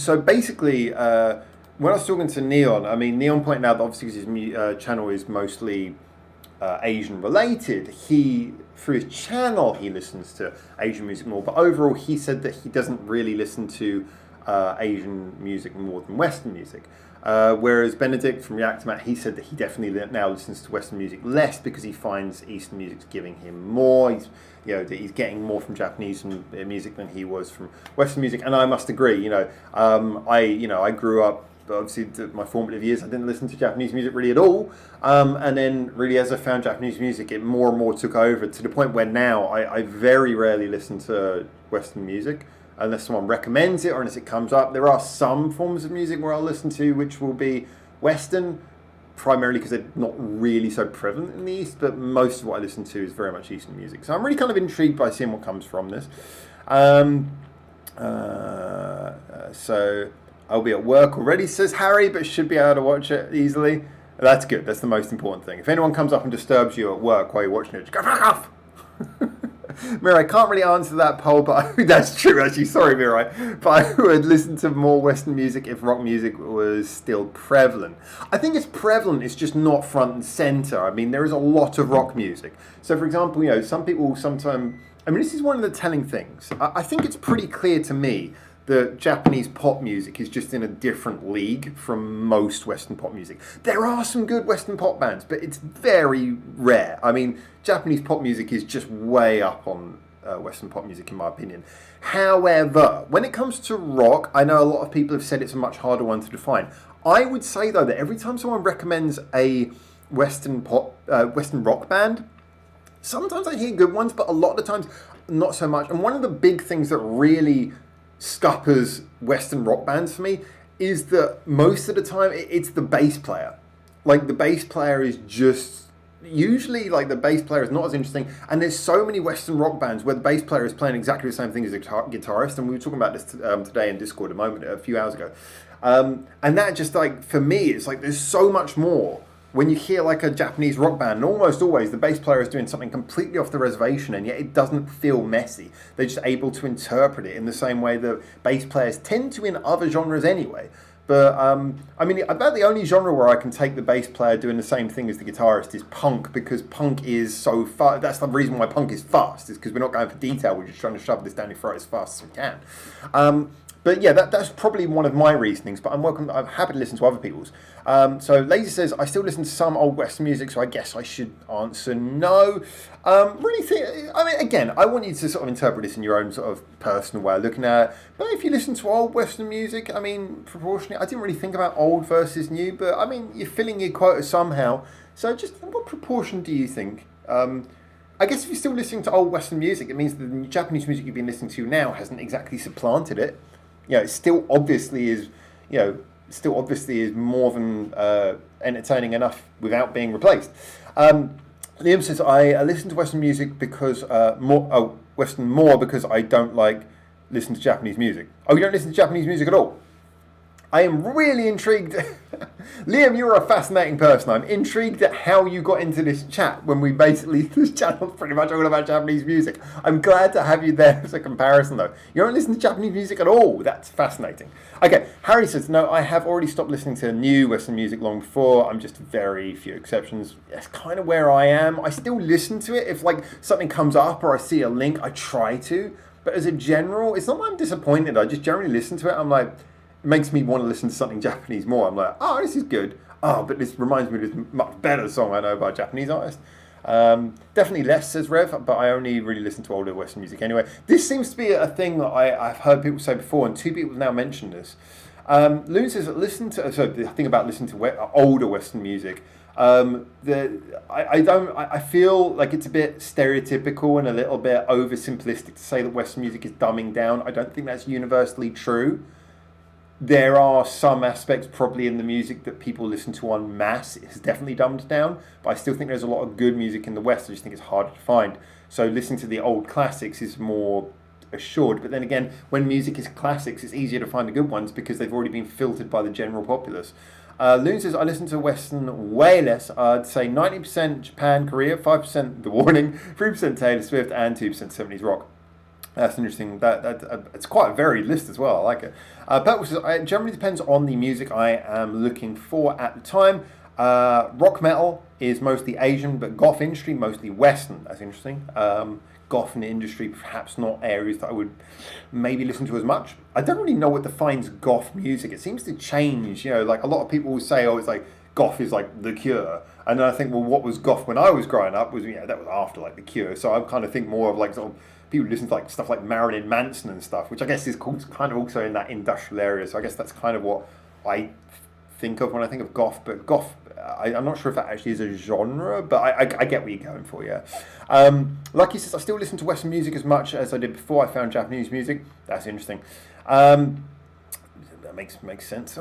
So basically, when I was talking to Neon, I mean, Neon pointed out that obviously because his channel is mostly Asian related, through his channel, he listens to Asian music more. But overall, he said that he doesn't really listen to Asian music more than Western music. Whereas Benedict from React Matt, he said that he definitely now listens to Western music less because he finds Eastern music's giving him more. That he's getting more from Japanese music than he was from Western music, and I must agree. I grew up. Obviously, my formative years, I didn't listen to Japanese music really at all, and then really as I found Japanese music, it more and more took over to the point where now I very rarely listen to Western music unless someone recommends it or unless it comes up. There are some forms of music where I'll listen to which will be Western, primarily because they're not really so prevalent in the East, but most of what I listen to is very much Eastern music. So I'm really kind of intrigued by seeing what comes from this. So I'll be at work already, says Harry, but should be able to watch it easily. That's good. That's the most important thing. If anyone comes up and disturbs you at work while you're watching it, just go fuck off. Mirai, I can't really answer that poll, but that's true actually. Sorry, Mirai, but I would listen to more Western music if rock music was still prevalent. I think it's prevalent. It's just not front and center. I mean, there is a lot of rock music. So, for example, some people sometimes. I mean, this is one of the telling things. I think it's pretty clear to me that Japanese pop music is just in a different league from most Western pop music. There are some good Western pop bands, but it's very rare. I mean, Japanese pop music is just way up on Western pop music, in my opinion. However, when it comes to rock, I know a lot of people have said it's a much harder one to define. I would say, though, that every time someone recommends a Western rock band, sometimes I hear good ones, but a lot of the times, not so much. And one of the big things that really scuppers Western rock bands for me is that most of the time it's the bass player. Like, the bass player is just usually, like, the bass player is not as interesting, and there's so many Western rock bands where the bass player is playing exactly the same thing as the guitarist, and we were talking about this today in Discord a few hours ago, and that just, like, for me, it's like there's so much more. When you hear like a Japanese rock band, and almost always the bass player is doing something completely off the reservation, and yet it doesn't feel messy. They're just able to interpret it in the same way that bass players tend to in other genres anyway. But, I mean, about the only genre where I can take the bass player doing the same thing as the guitarist is punk, because punk is so fast. That's the reason why punk is fast, is because we're not going for detail, we're just trying to shove this down your throat as fast as we can. But yeah, that's probably one of my reasonings, but I'm happy to listen to other people's. So Lazy says, I still listen to some old Western music, so I guess I should answer no. I mean, again, I want you to sort of interpret this in your own sort of personal way of looking at it. But if you listen to old Western music, I mean, proportionally, I didn't really think about old versus new, but I mean, you're filling your quota somehow. So just what proportion do you think? I guess if you're still listening to old Western music, it means that the Japanese music you've been listening to now hasn't exactly supplanted it. It still obviously is, more than entertaining enough without being replaced. Liam says, I listen to Western music because Western more because I don't listen to Japanese music. Oh, you don't listen to Japanese music at all? I am really intrigued. Liam, you're a fascinating person. I'm intrigued at how you got into this chat when this channel's pretty much all about Japanese music. I'm glad to have you there as a comparison, though. You don't listen to Japanese music at all. That's fascinating. Okay, Harry says, no, I have already stopped listening to new Western music long before. I'm just very few exceptions. That's kind of where I am. I still listen to it. If something comes up or I see a link, I try to. But as a general, it's not that I'm disappointed. I just generally listen to it. I'm like, it makes me want to listen to something Japanese more. I'm like, oh, this is good. Oh, but this reminds me of this much better song I know by a Japanese artist. Definitely less, says Rev, but I only really listen to older Western music anyway. This seems to be a thing that I've heard people say before, and 2 people have now mentioned this. Loon says, the thing about listening to older Western music, I feel like it's a bit stereotypical and a little bit oversimplistic to say that Western music is dumbing down. I don't think that's universally true. There are some aspects probably in the music that people listen to en masse. It's definitely dumbed down, but I still think there's a lot of good music in the West. I just think it's harder to find. So listening to the old classics is more assured. But then again, when music is classics, it's easier to find the good ones because they've already been filtered by the general populace. Loon says, I listen to Western way less. I'd say 90% Japan, Korea, 5% The Warning, 3% Taylor Swift, and 2% 70s rock. That's interesting. It's quite a varied list as well. I like it. Purple says, it generally depends on the music I am looking for at the time. Rock metal is mostly Asian, but goth industry mostly Western. That's interesting. Goth in the industry, perhaps not areas that I would maybe listen to as much. I don't really know what defines goth music. It seems to change. Like a lot of people will say, oh, it's like goth is like The Cure. And then I think, well, what was goth when I was growing up was, that was after like The Cure. So I kind of think more of like sort of people listen to like stuff like Marilyn Manson and stuff, which I guess is kind of also in that industrial area. So I guess that's kind of what I think of when I think of goth. But goth, I'm not sure if that actually is a genre, but I get what you're going for, yeah. Lucky says, I still listen to Western music as much as I did before I found Japanese music. That's interesting. That makes sense.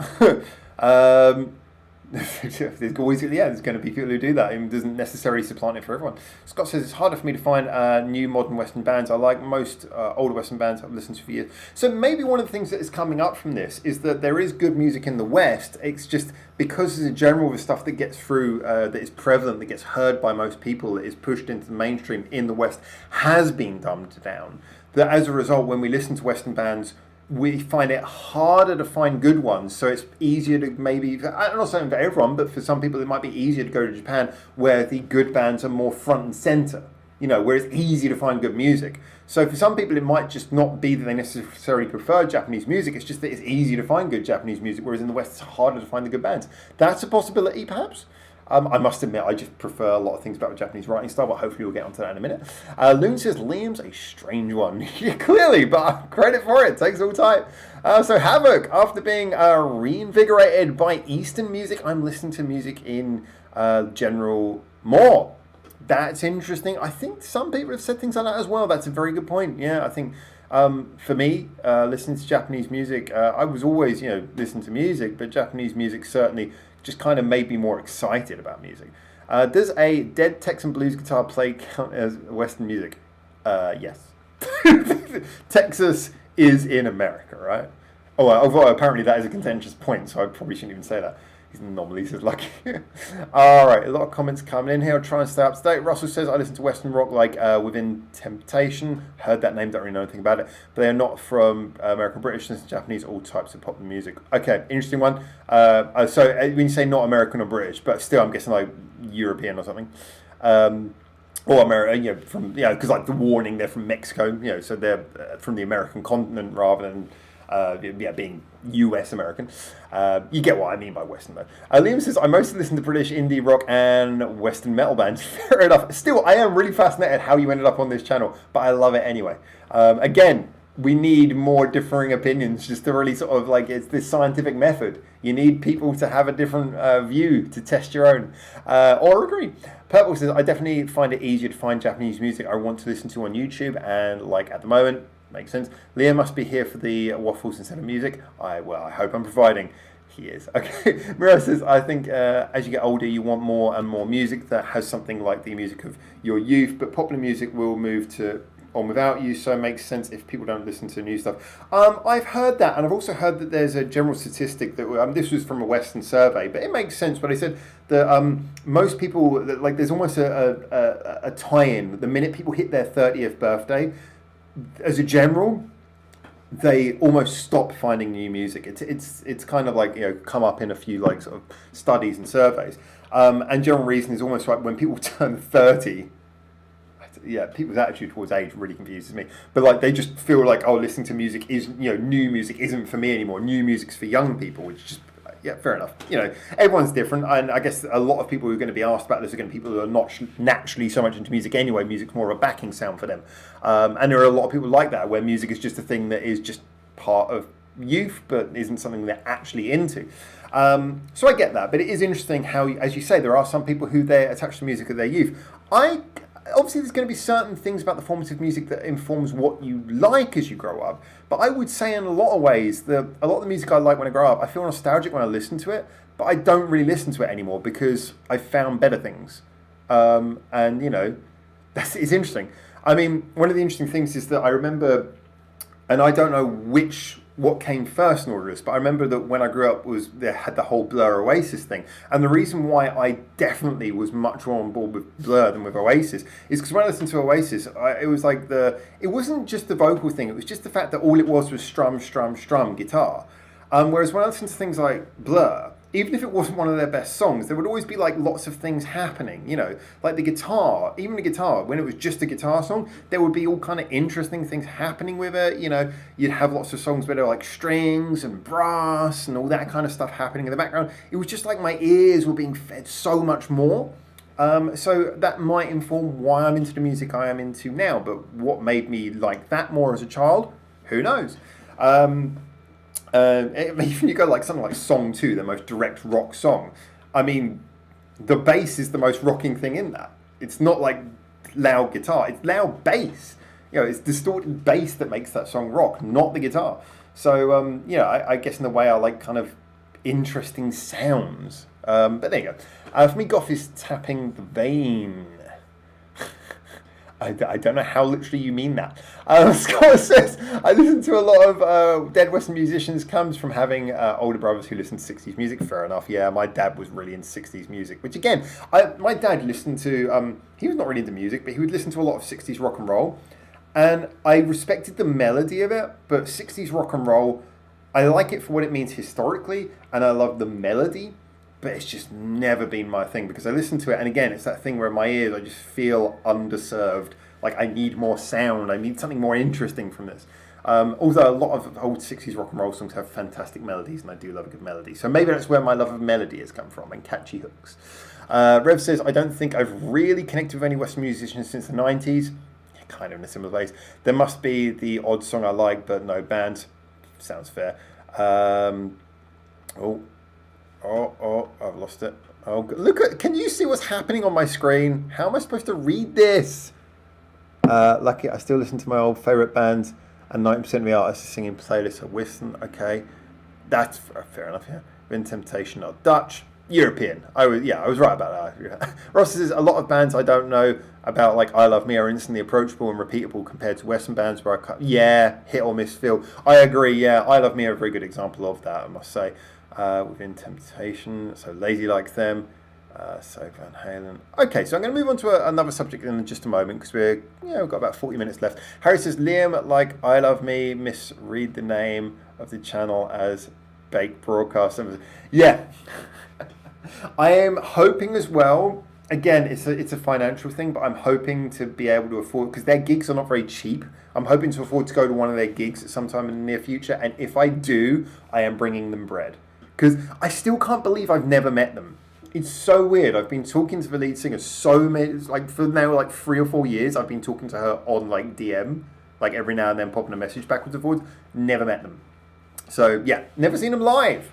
There's always, there's going to be people who do that. It doesn't necessarily supplant it for everyone. Scott says, it's harder for me to find new modern Western bands. I like most older Western bands I've listened to for years. So maybe one of the things that is coming up from this is that there is good music in the West. It's just because as a general the stuff that gets through, that is prevalent, that gets heard by most people, that is pushed into the mainstream in the West, has been dumbed down. That as a result, when we listen to Western bands, we find it harder to find good ones, so it's easier to maybe, I'm not saying for everyone, but for some people it might be easier to go to Japan where the good bands are more front and center, where it's easy to find good music. So for some people it might just not be that they necessarily prefer Japanese music, it's just that it's easy to find good Japanese music, whereas in the West it's harder to find the good bands. That's a possibility perhaps. I must admit, I just prefer a lot of things about the Japanese writing style, but hopefully we'll get onto that in a minute. Loon says, Liam's a strange one. Yeah, clearly, but credit for it. Takes all time. So Havoc, after being reinvigorated by Eastern music, I'm listening to music in general more. That's interesting. I think some people have said things like that as well. That's a very good point. Yeah, I think for me, listening to Japanese music, I was always, listening to music, but Japanese music certainly just kind of made me more excited about music. Does a dead Texan blues guitar play count as Western music? Yes. Texas is in America, right? Oh, although apparently that is a contentious point, so I probably shouldn't even say that. He's normally says lucky. All right, a lot of comments coming in here. I'll try and stay up to date. Russell says, I listen to Western rock like Within Temptation. Heard that name, don't really know anything about it. But they are not from American, British, listen to Japanese, all types of popular music. Okay, interesting one. So when you say not American or British, but still I'm guessing like European or something. Or America, because like The Warning, they're from Mexico, so they're from the American continent rather than being US American. You get what I mean by Western though. Liam says, I mostly listen to British indie rock and Western metal bands. Fair enough. Still, I am really fascinated how you ended up on this channel, but I love it anyway. Again, we need more differing opinions just to really sort of like, it's this scientific method. You need people to have a different view to test your own or agree. Purple says, I definitely find it easier to find Japanese music I want to listen to on YouTube, and like at the moment, makes sense. Liam must be here for the waffles instead of music. I hope I'm providing. He is. Okay. Mira says, I think as you get older, you want more and more music that has something like the music of your youth, but popular music will move on without you, so it makes sense if people don't listen to new stuff. I've heard that, and I've also heard that there's a general statistic that, this was from a Western survey, but it makes sense, but they said that most people, like there's almost a tie-in. The minute people hit their 30th birthday, as a general, they almost stop finding new music. It's kind of like, come up in a few like sort of studies and surveys. And general reason is almost like when people turn 30, people's attitude towards age really confuses me. But like they just feel like, listening to music is, new music isn't for me anymore. New music's for young people, which just, fair enough. Everyone's different, and I guess a lot of people who are going to be asked about this are going to be people who are not naturally so much into music anyway. Music's more of a backing sound for them. And there are a lot of people like that, where music is just a thing that is just part of youth, but isn't something they're actually into. So I get that, but it is interesting how, as you say, there are some people who they're attached to music at their youth. Obviously, there's going to be certain things about the formative music that informs what you like as you grow up. But I would say in a lot of ways, a lot of the music I like when I grow up, I feel nostalgic when I listen to it, but I don't really listen to it anymore because I found better things. It's interesting. I mean, one of the interesting things is that I remember And I don't know what came first in order of this, but I remember that when I grew up they had the whole Blur Oasis thing. And the reason why I definitely was much more on board with Blur than with Oasis is because when I listened to Oasis, it was like it wasn't just the vocal thing, it was just the fact that all it was strum, strum, strum guitar. Whereas when I listened to things like Blur, even if it wasn't one of their best songs, there would always be like lots of things happening, you know, like the guitar, even the guitar, when it was just a guitar song, there would be all kind of interesting things happening with it, you know, you'd have lots of songs where there were like strings and brass and all that kind of stuff happening in the background. It was just like my ears were being fed so much more. So that might inform why I'm into the music I am into now, but what made me like that more as a child, who knows? Even you go like something like Song 2, the most direct rock song. I mean, the bass is the most rocking thing in that. It's not like loud guitar, it's loud bass. You know, it's distorted bass that makes that song rock, not the guitar. So, I guess in a way I like kind of interesting sounds. But there you go. For me, goth is tapping the vein. I don't know how literally you mean that. Scott says, I listen to a lot of dead Western musicians, comes from having older brothers who listen to 60s music. Fair enough, yeah. My dad was really into 60s music, which again, my dad listened to, he was not really into music, but he would listen to a lot of 60s rock and roll. And I respected the melody of it, but 60s rock and roll, I like it for what it means historically, and I love the melody. But it's just never been my thing because I listen to it, and again, it's that thing where in my ears I just feel underserved. Like I need more sound, I need something more interesting from this. Although a lot of old 60s rock and roll songs have fantastic melodies, and I do love a good melody. So maybe that's where my love of melody has come from, and catchy hooks. Rev says, I don't think I've really connected with any Western musicians since the 90s. Kind of in a similar place. There must be the odd song I like, but no band. Sounds fair. I've lost it. Oh, look can you see what's happening on my screen? How am I supposed to read this? Lucky, I still listen to my old favourite bands, and 90% of the artists are singing playlists of Western. Okay, that's fair enough, yeah. In Temptation are Dutch, European. I was right about that. Ross says, a lot of bands I don't know about, like I Love Me, are instantly approachable and repeatable compared to Western bands where hit or miss feel. I agree, yeah. I Love Me are a very good example of that, I must say. Within Temptation, so Lazy Like Them, so Van Halen. Okay, so I'm going to move on to another subject in just a moment because we've got about 40 minutes left. Harry says, Liam, like I Love Me, misread the name of the channel as Baked Broadcast. Yeah, I am hoping as well. Again, it's a financial thing, but I'm hoping to be able to afford, because their gigs are not very cheap. I'm hoping to afford to go to one of their gigs at some time in the near future, and if I do, I am bringing them bread. Because I still can't believe I've never met them. It's so weird. I've been talking to the lead singer for now 3 or 4 years. I've been talking to her on DM, like every now and then popping a message backwards and forwards. Never met them. So yeah, never seen them live.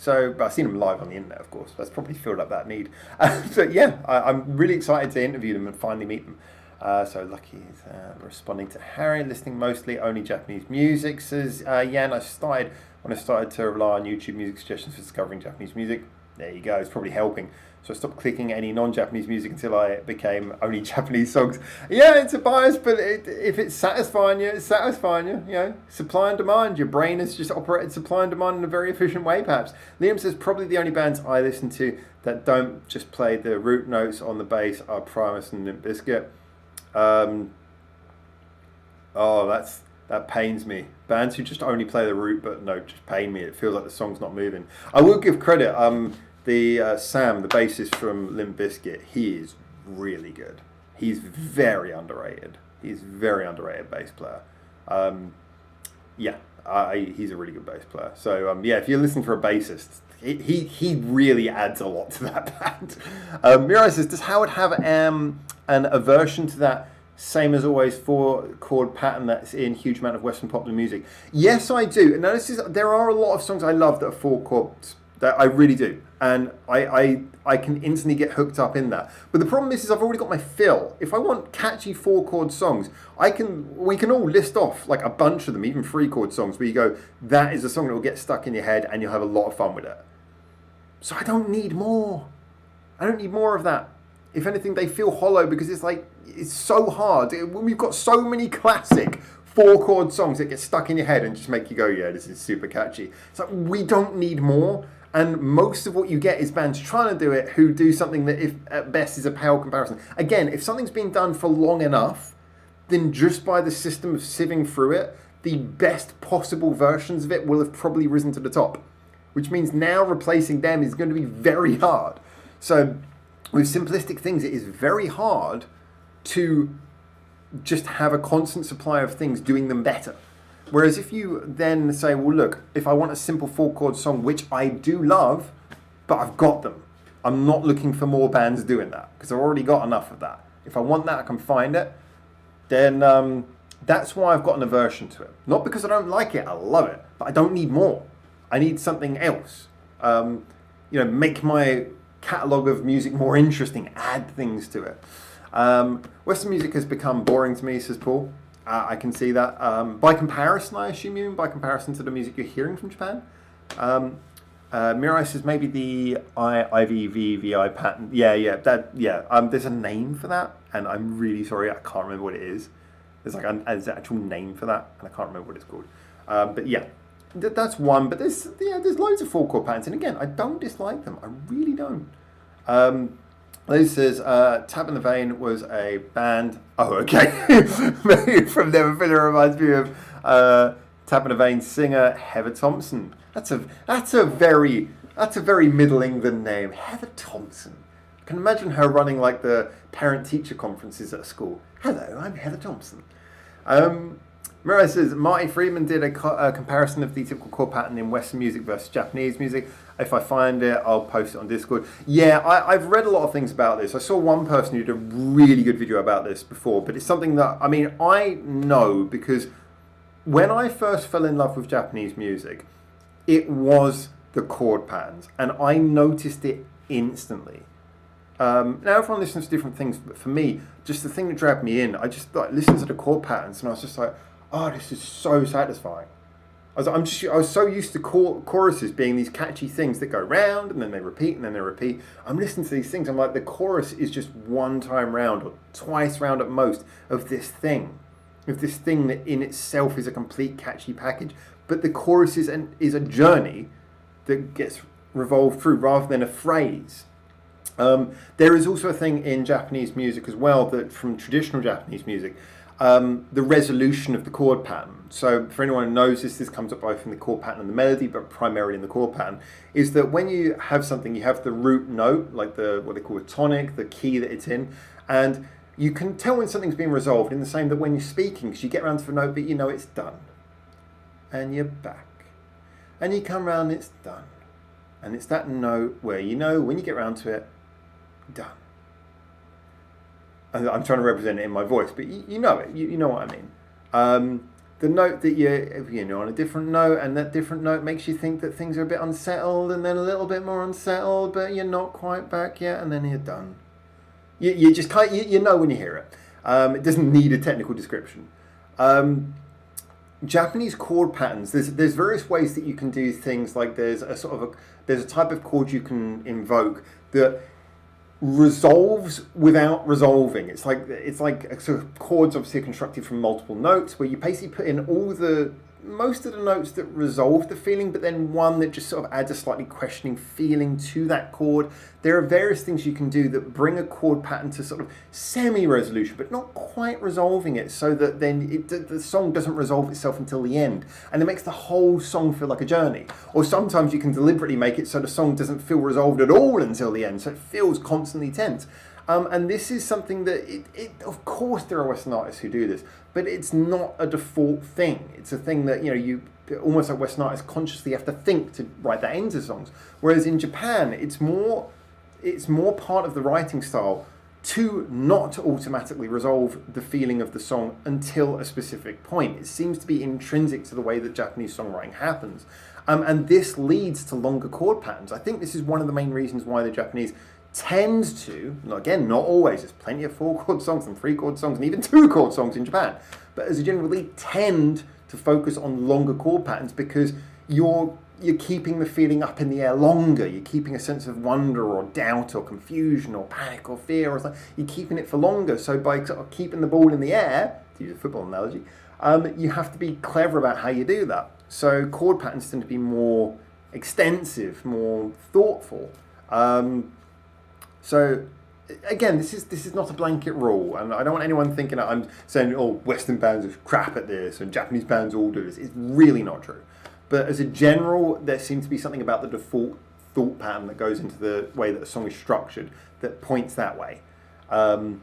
But I've seen them live on the internet, of course. That's probably filled up that need. But yeah, I'm really excited to interview them and finally meet them. So Lucky is responding to Harry, listening mostly only Japanese music. Says Jan, when I started to rely on YouTube music suggestions for discovering Japanese music. There you go, it's probably helping. So I stopped clicking any non-Japanese music until I became only Japanese songs. Yeah, it's a bias, but if it's satisfying you, it's satisfying you. You know, supply and demand. Your brain has just operated supply and demand in a very efficient way, perhaps. Liam says, probably the only bands I listen to that don't just play the root notes on the bass are Primus and Limp Bizkit. That pains me. Bands who just only play the root but no, just pain me. It feels like the song's not moving. I will give credit. Sam, the bassist from Limp Bizkit, he is really good. He's very underrated. He's a very underrated bass player. He's a really good bass player. So if you're listening for a bassist, he really adds a lot to that band. Mirai says, does Howard have an aversion to that same as always 4-chord pattern that's in huge amount of Western popular music? Yes, I do. Now there are a lot of songs I love that are 4 chords. That I really do, and I can instantly get hooked up in that. But the problem is I've already got my fill. If I want catchy 4-chord songs, we can all list off like a bunch of them, even 3-chord songs, where you go, that is a song that will get stuck in your head and you'll have a lot of fun with it. So I don't need more. I don't need more of that. If anything, they feel hollow because it's so hard. We've got so many classic 4-chord songs that get stuck in your head and just make you go, yeah, this is super catchy. It's like, we don't need more. And most of what you get is bands trying to do it who do something that, if at best, is a pale comparison. Again, if something's been done for long enough, then just by the system of sieving through it, the best possible versions of it will have probably risen to the top. Which means now replacing them is going to be very hard. So with simplistic things, it is very hard to just have a constant supply of things doing them better. Whereas if you then say, well, look, if I want a simple 4-chord song, which I do love, but I've got them. I'm not looking for more bands doing that because I've already got enough of that. If I want that, I can find it. Then that's why I've got an aversion to it. Not because I don't like it, I love it, but I don't need more. I need something else. Make my catalogue of music more interesting, add things to it. Western music has become boring to me, says Paul. I can see that. By comparison, I assume you mean by comparison to the music you're hearing from Japan. Mirai says maybe the IVVVI pattern. There's a name for that, and I'm really sorry, I can't remember what it is. There's an actual name for that, and I can't remember what it's called. But yeah, that's one. But there's loads of 4-chord patterns, and again, I don't dislike them. I really don't. Liz says, Tap in the Vein was a band. Oh, okay. Maybe from Never Filler reminds me of Tap in the Vein singer Heather Thompson. That's a very Middle England name, Heather Thompson. I can imagine her running like the parent-teacher conferences at a school. Hello, I'm Heather Thompson. Mirai says, Marty Friedman did a comparison of the typical chord pattern in Western music versus Japanese music. If I find it, I'll post it on Discord. Yeah, I've read a lot of things about this. I saw one person who did a really good video about this before, but it's something that, I know because when I first fell in love with Japanese music, it was the chord patterns, and I noticed it instantly. Now everyone listens to different things, but for me, just the thing that dragged me in, I just listened to the chord patterns, and I was just like, oh, this is so satisfying. I was so used to choruses being these catchy things that go round and then they repeat and then they repeat. I'm listening to these things. I'm like, the chorus is just one time round or twice round at most of this thing that in itself is a complete catchy package. But the chorus is a journey that gets revolved through rather than a phrase. There is also a thing in Japanese music as well that from traditional Japanese music. The resolution of the chord pattern. So for anyone who knows this comes up both in the chord pattern and the melody, but primarily in the chord pattern, is that when you have something, you have the root note, like what they call a tonic, the key that it's in, and you can tell when something's been resolved in the same that when you're speaking, because you get around to the note, but you know it's done. And you're back. And you come round, it's done. And it's that note where you know when you get round to it, done. I'm trying to represent it in my voice, but you know it. You know what I mean. The note that you're on a different note, and that different note makes you think that things are a bit unsettled, and then a little bit more unsettled, but you're not quite back yet, and then you're done. You just can't. You know when you hear it. It doesn't need a technical description. Japanese chord patterns. There's various ways that you can do things. Like there's a type of chord you can invoke that resolves without resolving. It's like sort of chords obviously are constructed from multiple notes where you basically put in most of the notes that resolve the feeling, but then one that just sort of adds a slightly questioning feeling to that chord. There are various things you can do that bring a chord pattern to sort of semi-resolution, but not quite resolving it, so that then the song doesn't resolve itself until the end. And it makes the whole song feel like a journey. Or sometimes you can deliberately make it so the song doesn't feel resolved at all until the end, so it feels constantly tense. And this is something that, of course there are Western artists who do this, but it's not a default thing. It's a thing that, you almost like Western artists consciously have to think to write that into songs. Whereas in Japan, it's more part of the writing style to not automatically resolve the feeling of the song until a specific point. It seems to be intrinsic to the way that Japanese songwriting happens. And this leads to longer chord patterns. I think this is one of the main reasons why the Japanese tends to, again, not always, there's plenty of 4-chord songs and 3-chord songs and even 2-chord songs in Japan, but as a general rule, tend to focus on longer chord patterns because you're keeping the feeling up in the air longer. You're keeping a sense of wonder or doubt or confusion or panic or fear or something. You're keeping it for longer. So by sort of keeping the ball in the air, to use a football analogy, you have to be clever about how you do that. So chord patterns tend to be more extensive, more thoughtful. So again, this is not a blanket rule, and I don't want anyone thinking that I'm saying, oh, Western bands are crap at this and Japanese bands all do this. It's really not true. But as a general, there seems to be something about the default thought pattern that goes into the way that a song is structured that points that way. So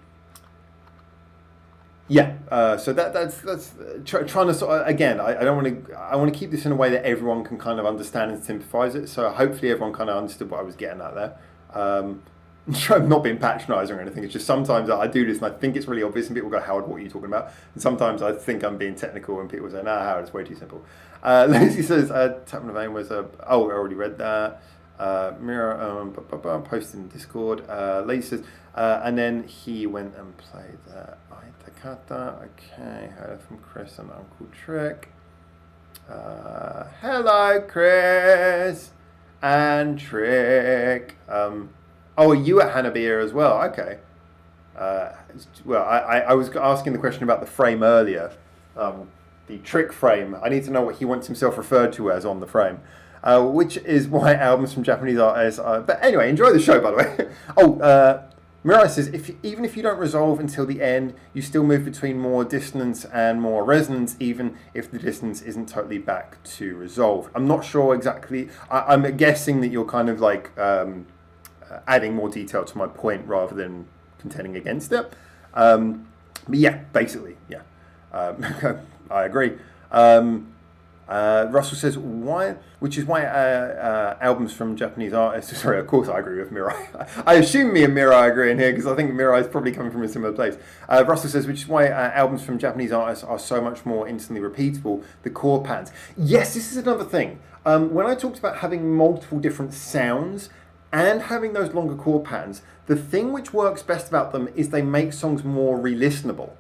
that's trying to sort of, again, I want to keep this in a way that everyone can kind of understand and sympathise it. So hopefully everyone kind of understood what I was getting at there. I'm not being patronising or anything. It's just sometimes I do this and I think it's really obvious and people go, Howard, what are you talking about? And sometimes I think I'm being technical and people say, nah, Howard, it's way too simple. Lucy says, Tap on the Vein was I already read that. Mira posted in Discord. Lady says, and then he went and played that. Okay, heard from Chris and Uncle Trick. Hello, Chris and Trick. Oh, are you at Hanabiya as well? Okay. Well, I was asking the question about the frame earlier. The Trick frame. I need to know what he wants himself referred to as on the frame. Which is why albums from Japanese artists are... But anyway, enjoy the show, by the way. Mirai says, even if you don't resolve until the end, you still move between more dissonance and more resonance, even if the dissonance isn't totally back to resolve. I'm not sure exactly. I'm guessing that you're kind of like adding more detail to my point rather than contending against it. But yeah, basically, yeah. I agree. Russell says, why? Which is why albums from Japanese artists... Sorry, of course I agree with Mirai. I assume me and Mirai agree in here because I think Mirai is probably coming from a similar place. Russell says, which is why albums from Japanese artists are so much more instantly repeatable, the chord patterns. Yes, this is another thing. When I talked about having multiple different sounds and having those longer chord patterns, the thing which works best about them is they make songs more re-listenable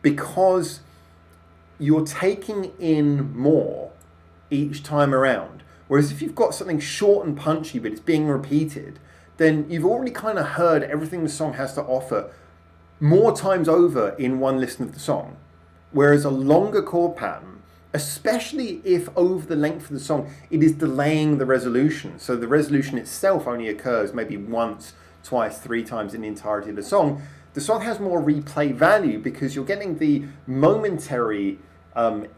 because you're taking in more each time around. Whereas if you've got something short and punchy but it's being repeated, then you've already kind of heard everything the song has to offer more times over in one listen of the song. Whereas a longer chord pattern, especially if over the length of the song, it is delaying the resolution. So the resolution itself only occurs maybe once, twice, three times in the entirety of the song. The song has more replay value because you're getting the momentary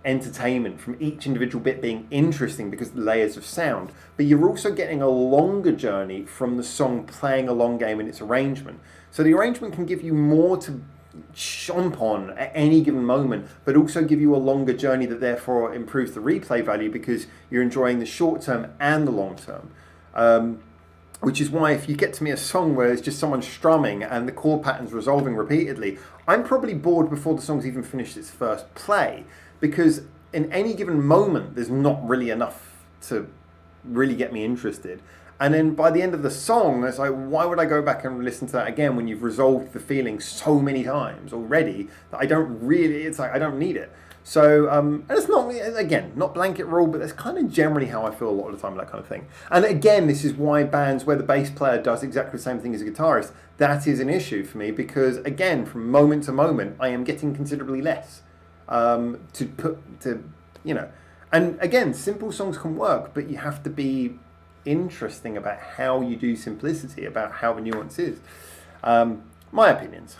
entertainment from each individual bit being interesting because of the layers of sound, but you're also getting a longer journey from the song playing a long game in its arrangement. So the arrangement can give you more to chomp on at any given moment, but also give you a longer journey that therefore improves the replay value because you're enjoying the short term and the long term. Which is why if you get to me a song where it's just someone strumming and the chord pattern's resolving repeatedly, I'm probably bored before the song's even finished its first play, because in any given moment there's not really enough to really get me interested. And then by the end of the song, it's like, why would I go back and listen to that again when you've resolved the feeling so many times already that I don't really, it's like I don't need it. So, and it's not, again, not blanket rule, but that's kind of generally how I feel a lot of the time, that kind of thing. And again, this is why bands where the bass player does exactly the same thing as a guitarist, that is an issue for me because, again, from moment to moment, I am getting considerably less and again, simple songs can work, but you have to be interesting about how you do simplicity, about how the nuance is. My opinions.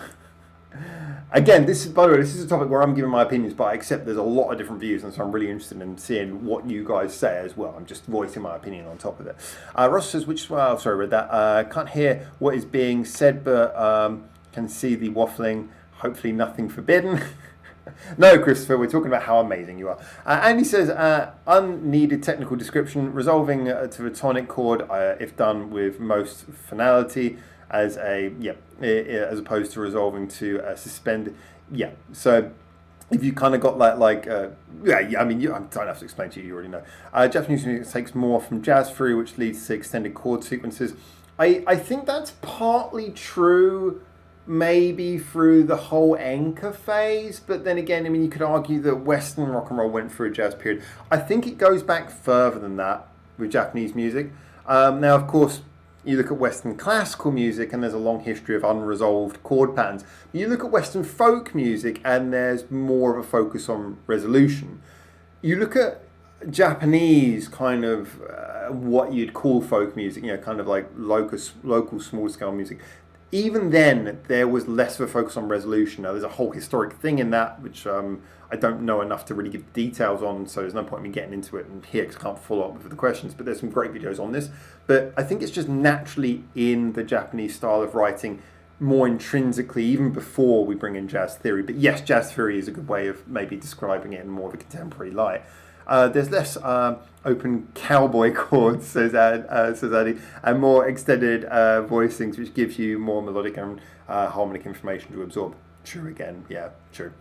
Again, by the way, this is a topic where I'm giving my opinions, but I accept there's a lot of different views, and so I'm really interested in seeing what you guys say as well. I'm just voicing my opinion on top of it. Ross says, sorry, I read that. Can't hear what is being said, but can see the waffling. Hopefully nothing forbidden. No, Christopher, we're talking about how amazing you are. Andy says, unneeded technical description, resolving to a tonic chord if done with most finality as opposed to resolving to suspend. Yeah, so if you kind of got that, I don't have to explain to you, you already know. Japanese music takes more from jazz through, which leads to extended chord sequences. I think that's partly true, maybe through the whole Enka phase, but then again, you could argue that Western rock and roll went through a jazz period. I think it goes back further than that with Japanese music. Now, of course, You look at Western classical music and there's a long history of unresolved chord patterns. You look at Western folk music and there's more of a focus on resolution. You look at Japanese kind of what you'd call folk music, kind of like local small scale music. Even then, there was less of a focus on resolution. Now, there's a whole historic thing in that, which I don't know enough to really give details on, so there's no point in me getting into it and here because I can't follow up with the questions, but there's some great videos on this. But I think it's just naturally in the Japanese style of writing, more intrinsically, even before we bring in jazz theory. But yes, jazz theory is a good way of maybe describing it in more of a contemporary light. There's less open cowboy chords, says Addy, and more extended voicings, which gives you more melodic and harmonic information to absorb. True again, yeah, true.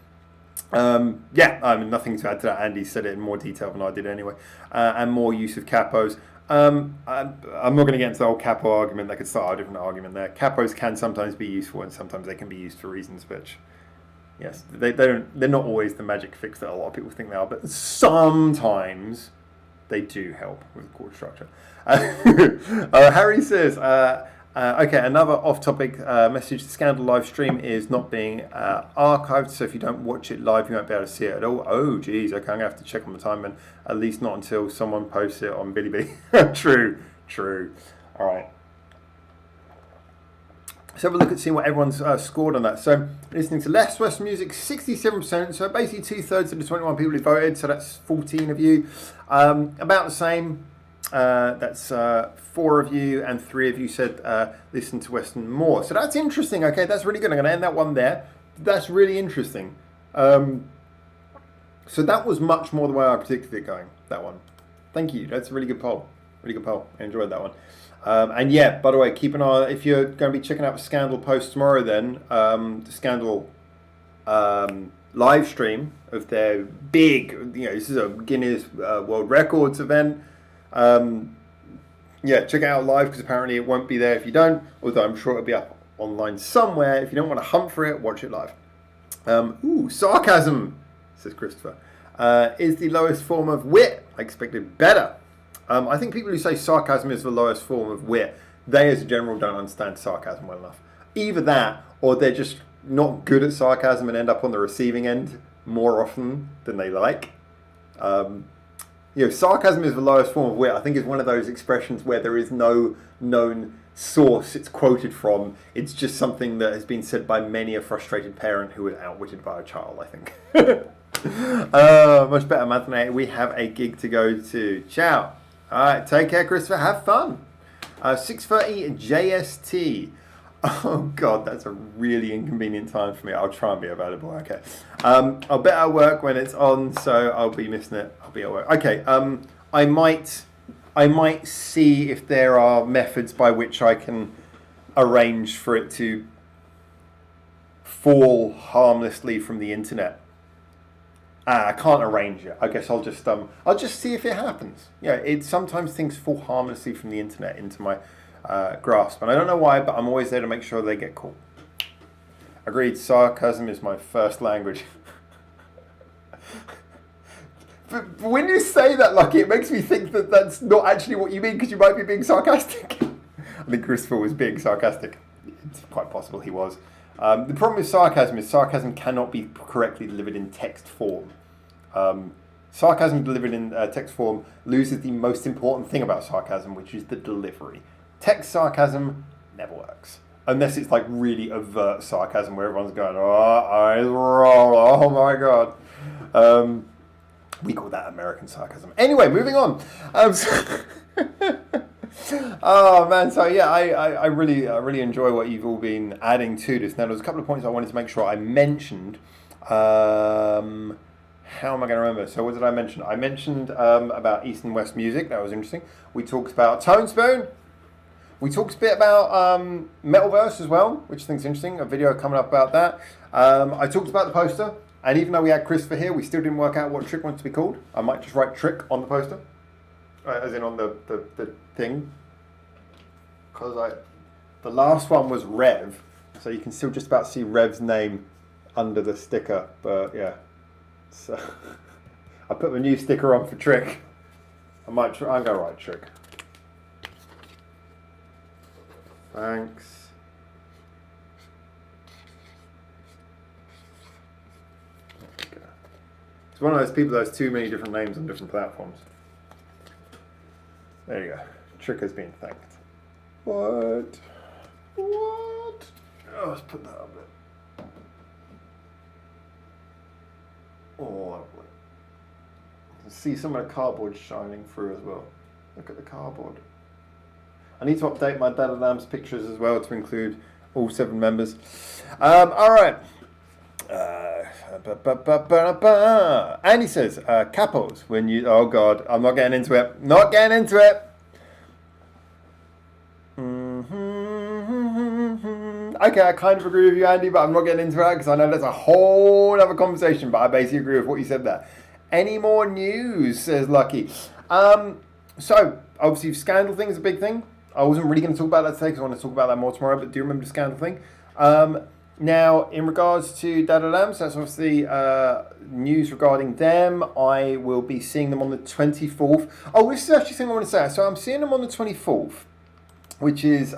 Nothing to add to that. Andy said it in more detail than I did anyway. And more use of capos. I'm not going to get into the whole capo argument. They could start a different argument there. Capos can sometimes be useful, and sometimes they can be used for reasons which, yes, they're not always the magic fix that a lot of people think they are, but sometimes they do help with chord structure. Harry says, okay, another off-topic message. The Scandal live stream is not being archived, so if you don't watch it live, you won't be able to see it at all. Oh, geez, okay, I'm going to have to check on the time, and at least not until someone posts it on Bilibili. True. All right. Let's have a look at seeing what everyone's scored on that. So, listening to less Western music, 67%. So, basically 2/3 of the 21 people who voted. So, that's 14 of you. About the same. That's 4 of you, and 3 of you said listen to Western more. So, that's interesting. Okay, that's really good. I'm going to end that one there. That's really interesting. So, that was much more the way I predicted it going, that one. Thank you. That's a really good poll. Really good poll. I enjoyed that one. And yeah, by the way, keep an eye, if you're going to be checking out the Scandal post tomorrow then, the Scandal live stream of their big, this is a Guinness World Records event. Yeah, check it out live because apparently it won't be there if you don't, although I'm sure it'll be up online somewhere. If you don't want to hunt for it, watch it live. Sarcasm, says Christopher, is the lowest form of wit. I expected better. I think people who say sarcasm is the lowest form of wit, they as a general don't understand sarcasm well enough. Either that, or they're just not good at sarcasm and end up on the receiving end more often than they like. Sarcasm is the lowest form of wit. I think it's one of those expressions where there is no known source it's quoted from. It's just something that has been said by many a frustrated parent who was outwitted by a child, I think. Much better, Anthony. We have a gig to go to. Ciao. All right, take care, Christopher. Have fun. 6:30 JST. Oh, God, that's a really inconvenient time for me. I'll try and be available, okay. I'll bet I'll work when it's on, so I'll be missing it. I'll be at work. Okay, I might see if there are methods by which I can arrange for it to fall harmlessly from the internet. I can't arrange it. I guess I'll just see if it happens. Sometimes things fall harmlessly from the internet into my grasp, and I don't know why, but I'm always there to make sure they get caught. Agreed. Sarcasm is my first language. But when you say that, Lucky, it makes me think that that's not actually what you mean because you might be being sarcastic. I think Christopher was being sarcastic. It's quite possible he was. The problem with sarcasm is sarcasm cannot be correctly delivered in text form. Sarcasm delivered in text form loses the most important thing about sarcasm, which is the delivery. Text sarcasm never works. Unless it's like really overt sarcasm where everyone's going, eyes roll, oh my God. We call that American sarcasm. Anyway, moving on. Oh man, so yeah, I really enjoy what you've all been adding to this. Now, there's a couple of points I wanted to make sure I mentioned. How am I going to remember? So what did I mention? I mentioned about East and West music. That was interesting. We talked about Tone Spoon. We talked a bit about Metalverse as well, which I think is interesting. A video coming up about that. I talked about the poster. And even though we had Christopher here, we still didn't work out what Trick wants to be called. I might just write Trick on the poster. As in on the thing. Because the last one was Rev. So you can still just about see Rev's name under the sticker. But yeah. So I put my new sticker on for Trick. I'm going to write Trick. Thanks. Okay. It's one of those people that has too many different names on different platforms. There you go. Trick has been thanked. What? What? Oh, let's put that up there. Oh, lovely. You can see some of the cardboard shining through as well. Look at the cardboard. I need to update my Dadadams pictures as well to include all 7 members. All right. Andy says, capos, when you... Oh, God. I'm not getting into it. Not getting into it. Okay, I kind of agree with you, Andy, but I'm not getting into that because I know that's a whole other conversation, but I basically agree with what you said there. Any more news, says Lucky. So, obviously, scandal thing is a big thing. I wasn't really going to talk about that today because I want to talk about that more tomorrow, but do you remember the scandal thing? Now, in regards to Dadadams, that's obviously news regarding them. I will be seeing them on the 24th. Oh, this is actually something I want to say. So I'm seeing them on the 24th, which is...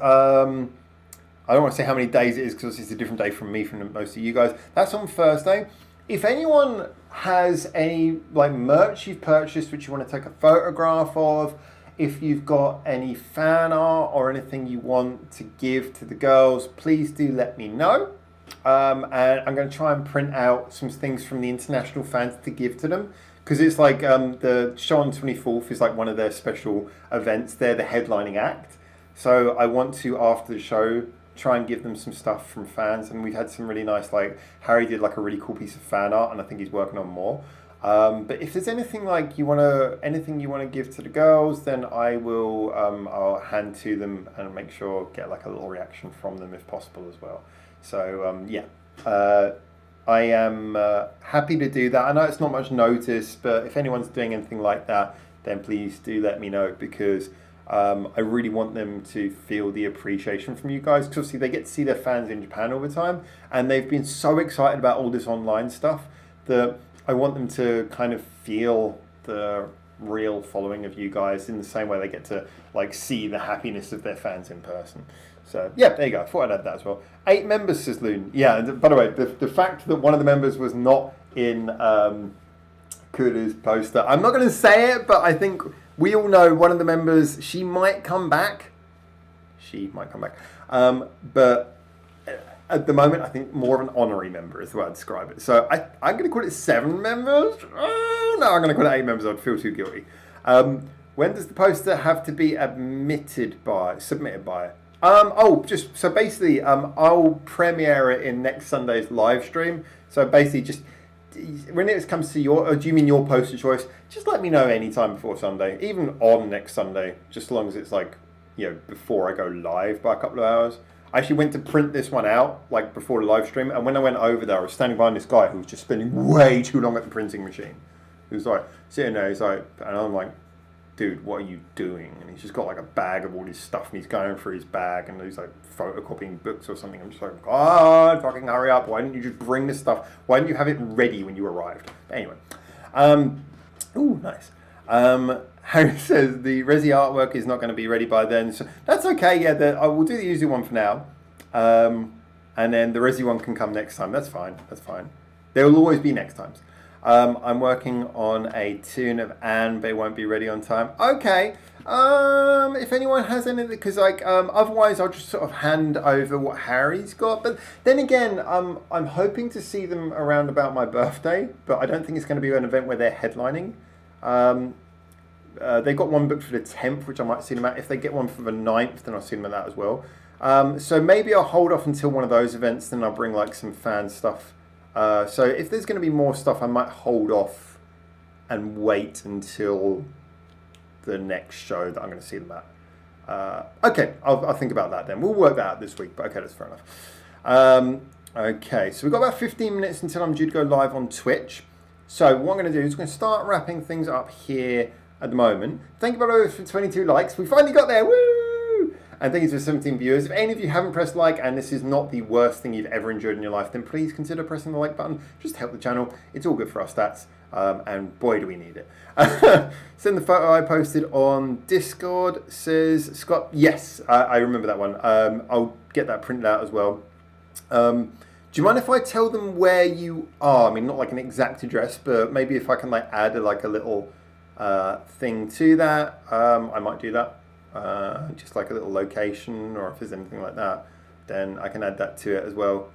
I don't want to say how many days it is because it's a different day from me, from most of you guys. That's on Thursday. If anyone has any merch you've purchased which you want to take a photograph of, if you've got any fan art or anything you want to give to the girls, please do let me know. And I'm going to try and print out some things from the international fans to give to them. Because it's the show on 24th is one of their special events. They're the headlining act. So I want to, after the show, try and give them some stuff from fans, and we've had some really nice, Harry did a really cool piece of fan art, and I think he's working on more. But if there's anything you want to give to the girls, then I will I'll hand to them and make sure get a little reaction from them if possible as well. So yeah, I am happy to do that. I know it's not much notice, but if anyone's doing anything like that, then please do let me know, because I really want them to feel the appreciation from you guys, because obviously they get to see their fans in Japan all the time, and they've been so excited about all this online stuff that I want them to kind of feel the real following of you guys in the same way they get to see the happiness of their fans in person. So yeah, there you go. I thought I'd add that as well. 8 members, says Loon. Yeah, and by the way, the fact that one of the members was not in Kura's poster, I'm not going to say it, but I think we all know one of the members, she might come back. But at the moment, I think more of an honorary member is the way I'd describe it. So I'm going to call it 7 members. Oh, no, I'm going to call it 8 members. I'd feel too guilty. When does the poster have to be submitted by? So basically, I'll premiere it in next Sunday's live stream. So basically, just when it comes to do you mean your poster choice? Just let me know anytime before Sunday, even on next Sunday, just as long as it's before I go live by a couple of hours. I actually went to print this one out before the live stream, and when I went over there, I was standing behind this guy who was just spending way too long at the printing machine. He was sitting there, and I'm like, dude, what are you doing? And he's just got a bag of all this stuff, and he's going through his bag, and he's photocopying books or something. I'm just God, fucking hurry up. Why didn't you just bring this stuff? Why didn't you have it ready when you arrived? But anyway. Ooh, nice. Harry says the Resi artwork is not going to be ready by then. So that's okay. Yeah, I will do the Yuzu one for now. And then the Resi one can come next time. That's fine. There will always be next times. I'm working on a tune of Anne, but it won't be ready on time. Okay. If anyone has anything, because otherwise I'll just sort of hand over what Harry's got. But then again, I'm hoping to see them around about my birthday, but I don't think it's going to be an event where they're headlining. They got one booked for the 10th, which I might see them at. If they get one for the 9th, then I'll see them at that as well. So maybe I'll hold off until one of those events, then I'll bring some fan stuff. So if there's going to be more stuff, I might hold off and wait until the next show that I'm going to see them at. Okay, I'll think about that then. We'll work that out this week, but okay, that's fair enough. Okay, so we've got about 15 minutes until I'm due to go live on Twitch. So what I'm going to do is I'm going to start wrapping things up here at the moment. Thank you, by the way, for 22 likes. We finally got there. Woo! And thank you for 17 viewers. If any of you haven't pressed like, and this is not the worst thing you've ever enjoyed in your life, then please consider pressing the like button. Just to help the channel. It's all good for our stats. and boy do we need it. Send the photo I posted on Discord, says Scott. Yes, I remember that one. I'll get that printed out as well. Do you mind if I tell them where you are? I mean, not like an exact address, but maybe if I can like add a little thing to that, I might do that. Just like a little location, or if there's anything like that, then I can add that to it as well.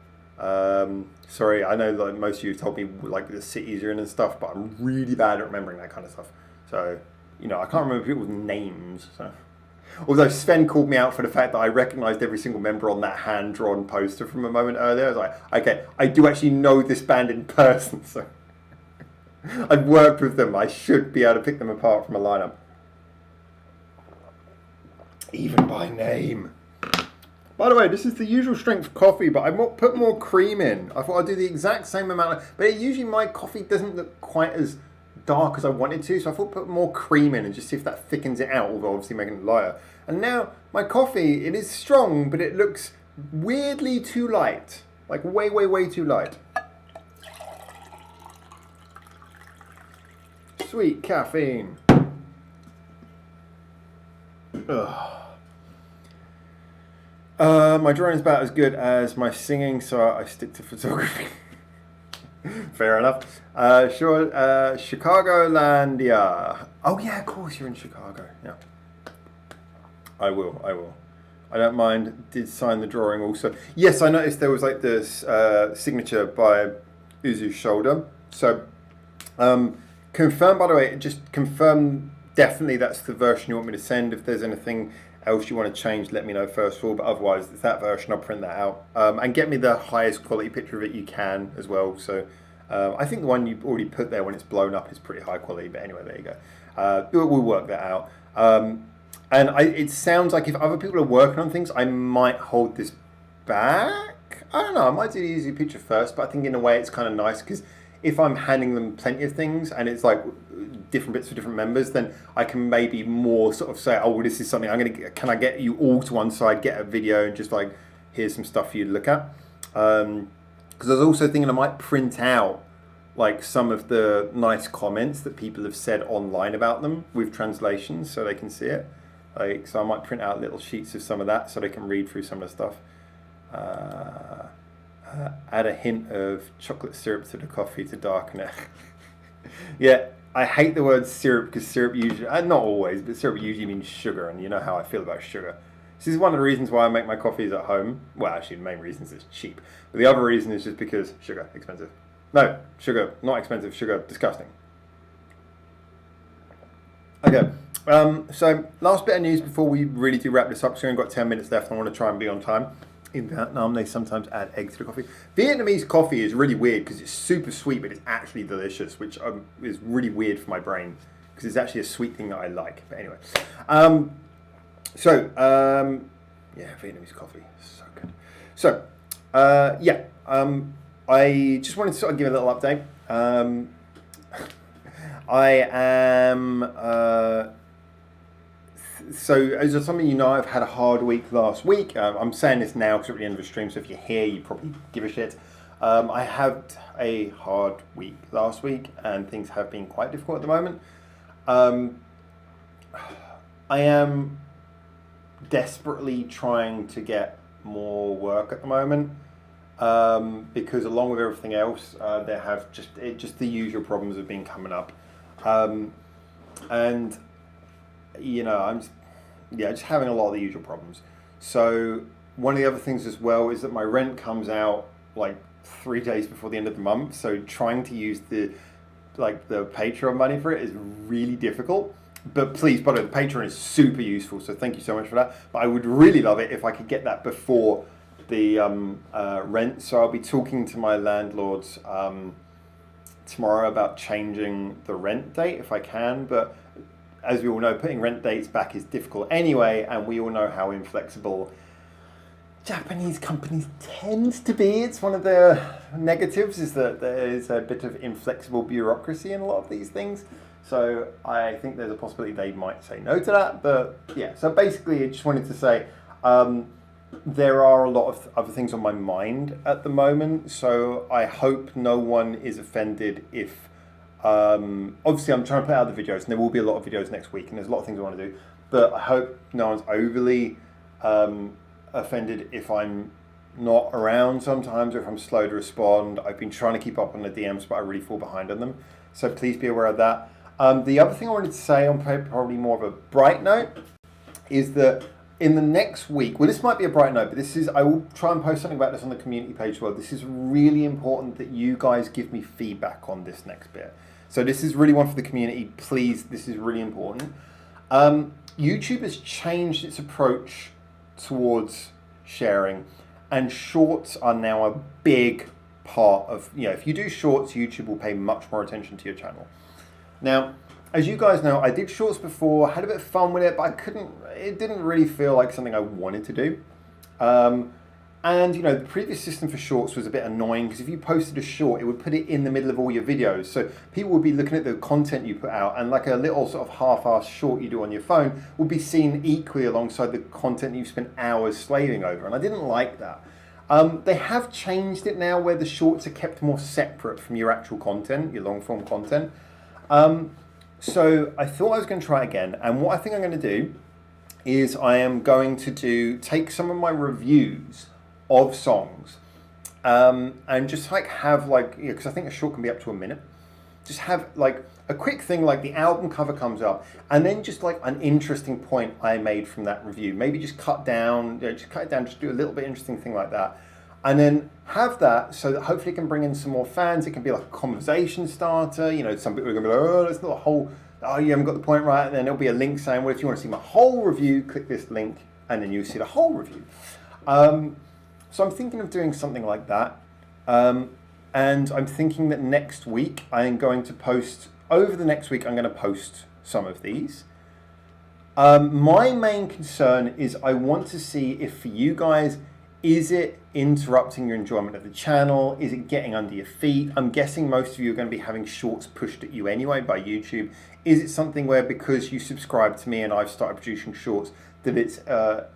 Sorry, I know like most of you have told me like the cities you're in and stuff, but I'm really bad at remembering that kind of stuff. So, you know, I can't remember people's names. So, although Sven called me out for the fact that I recognised every single member on that hand-drawn poster from a moment earlier. I was like, okay, I do actually know this band in person, so I've worked with them. I should be able to pick them apart from a lineup, even by name. By the way, this is the usual strength coffee, but I put more cream in. I thought I'd do the exact same amount, but usually my coffee doesn't look quite as dark as I wanted to, so I thought put more cream in and just see if that thickens it out, although obviously making it lighter. And now my coffee, it is strong, but it looks weirdly too light. Like way, way, way too light. Sweet caffeine. Ugh. My drawing is about as good as my singing, so I stick to photography. Fair enough. Sure. Chicagolandia. Oh yeah, of course you're in Chicago. Yeah. I will. I don't mind. Did sign the drawing also. Yes, I noticed there was like this signature by Uzu's shoulder. So, confirm, by the way, just confirm definitely that's the version you want me to send. If there's anything else you want to change, let me know first of all, but otherwise it's that version. I'll print that out, and get me the highest quality picture of it you can as well. So I think the one you already put there when it's blown up is pretty high quality, but anyway, there you go. We'll work that out. And it sounds like if other people are working on things, I might hold this back. I don't know, I might do the easy picture first, but I think in a way it's kind of nice, because if I'm handing them plenty of things and it's like different bits for different members, then I can maybe more sort of say, oh, well, this is something can I get you all to one side, get a video and just like, here's some stuff for you to look at. Because I was also thinking I might print out like some of the nice comments that people have said online about them with translations so they can see it. Like, so I might print out little sheets of some of that so they can read through some of the stuff. Add a hint of chocolate syrup to the coffee to darken it. Yeah, I hate the word syrup because syrup usually, not always, but syrup usually means sugar, and you know how I feel about sugar. This is one of the reasons why I make my coffees at home. Well, actually, the main reason is it's cheap. But the other reason is just because sugar, expensive. No, sugar, not expensive, sugar, disgusting. Okay, so last bit of news before we really do wrap this up. So we've got 10 minutes left and I want to try and be on time. In Vietnam, they sometimes add egg to the coffee. Vietnamese coffee is really weird because it's super sweet, but it's actually delicious, which is really weird for my brain because it's actually a sweet thing that I like. But anyway, yeah, Vietnamese coffee is so good. So, I just wanted to sort of give a little update. I am. So, as some of you know, I've had a hard week last week. I'm saying this now because we're at the end of the stream, so if you're here, you probably give a shit. I had a hard week last week, and things have been quite difficult at the moment. I am desperately trying to get more work at the moment, because along with everything else, there have just the usual problems have been coming up. And you know, I'm just having a lot of the usual problems. So one of the other things as well is that my rent comes out like 3 days before the end of the month. So trying to use the Patreon money for it is really difficult. But please, by the way, the Patreon is super useful. So thank you so much for that. But I would really love it if I could get that before the rent. So I'll be talking to my landlords tomorrow about changing the rent date if I can. But as we all know, putting rent dates back is difficult anyway, and we all know how inflexible Japanese companies tend to be. It's one of the negatives is that there is a bit of inflexible bureaucracy in a lot of these things. So I think there's a possibility they might say no to that. But yeah, so basically I just wanted to say there are a lot of other things on my mind at the moment. So I hope no one is offended if Obviously, I'm trying to put out the videos, and there will be a lot of videos next week, and there's a lot of things I want to do. But I hope no one's overly offended if I'm not around sometimes, or if I'm slow to respond. I've been trying to keep up on the DMs, but I really fall behind on them. So please be aware of that. The other thing I wanted to say on probably more of a bright note is that in the next week, well, this might be a bright note, but I will try and post something about this on the community page as well. This is really important that you guys give me feedback on this next bit. So this is really one for the community. Please, this is really important. YouTube has changed its approach towards sharing, and shorts are now a big part of, if you do shorts, YouTube will pay much more attention to your channel. Now, as you guys know, I did shorts before, had a bit of fun with it, but it didn't really feel like something I wanted to do. And the previous system for shorts was a bit annoying, because if you posted a short, it would put it in the middle of all your videos. So people would be looking at the content you put out, and like a little sort of half-assed short you do on your phone would be seen equally alongside the content you've spent hours slaving over. And I didn't like that. They have changed it now where the shorts are kept more separate from your actual content, your long-form content. So I thought I was going to try again. And what I think I'm going to do is I am going to take some of my reviews of songs and just have because I think a short can be up to a minute. Just have a quick thing, like the album cover comes up, and then just an interesting point I made from that review. Maybe just cut it down, just do a little bit interesting thing like that. And then have that so that hopefully it can bring in some more fans. It can be like a conversation starter. Some people are going to be like, oh, that's not a whole, oh, you haven't got the point right. And then there'll be a link saying, well, if you want to see my whole review, click this link, and then you'll see the whole review. So I'm thinking of doing something like that. And I'm thinking that next week, over the next week, I'm going to post some of these. My main concern is I want to see if for you guys, is it interrupting your enjoyment of the channel? Is it getting under your feet? I'm guessing most of you are going to be having shorts pushed at you anyway by YouTube. Is it something where because you subscribe to me and I've started producing shorts that it's a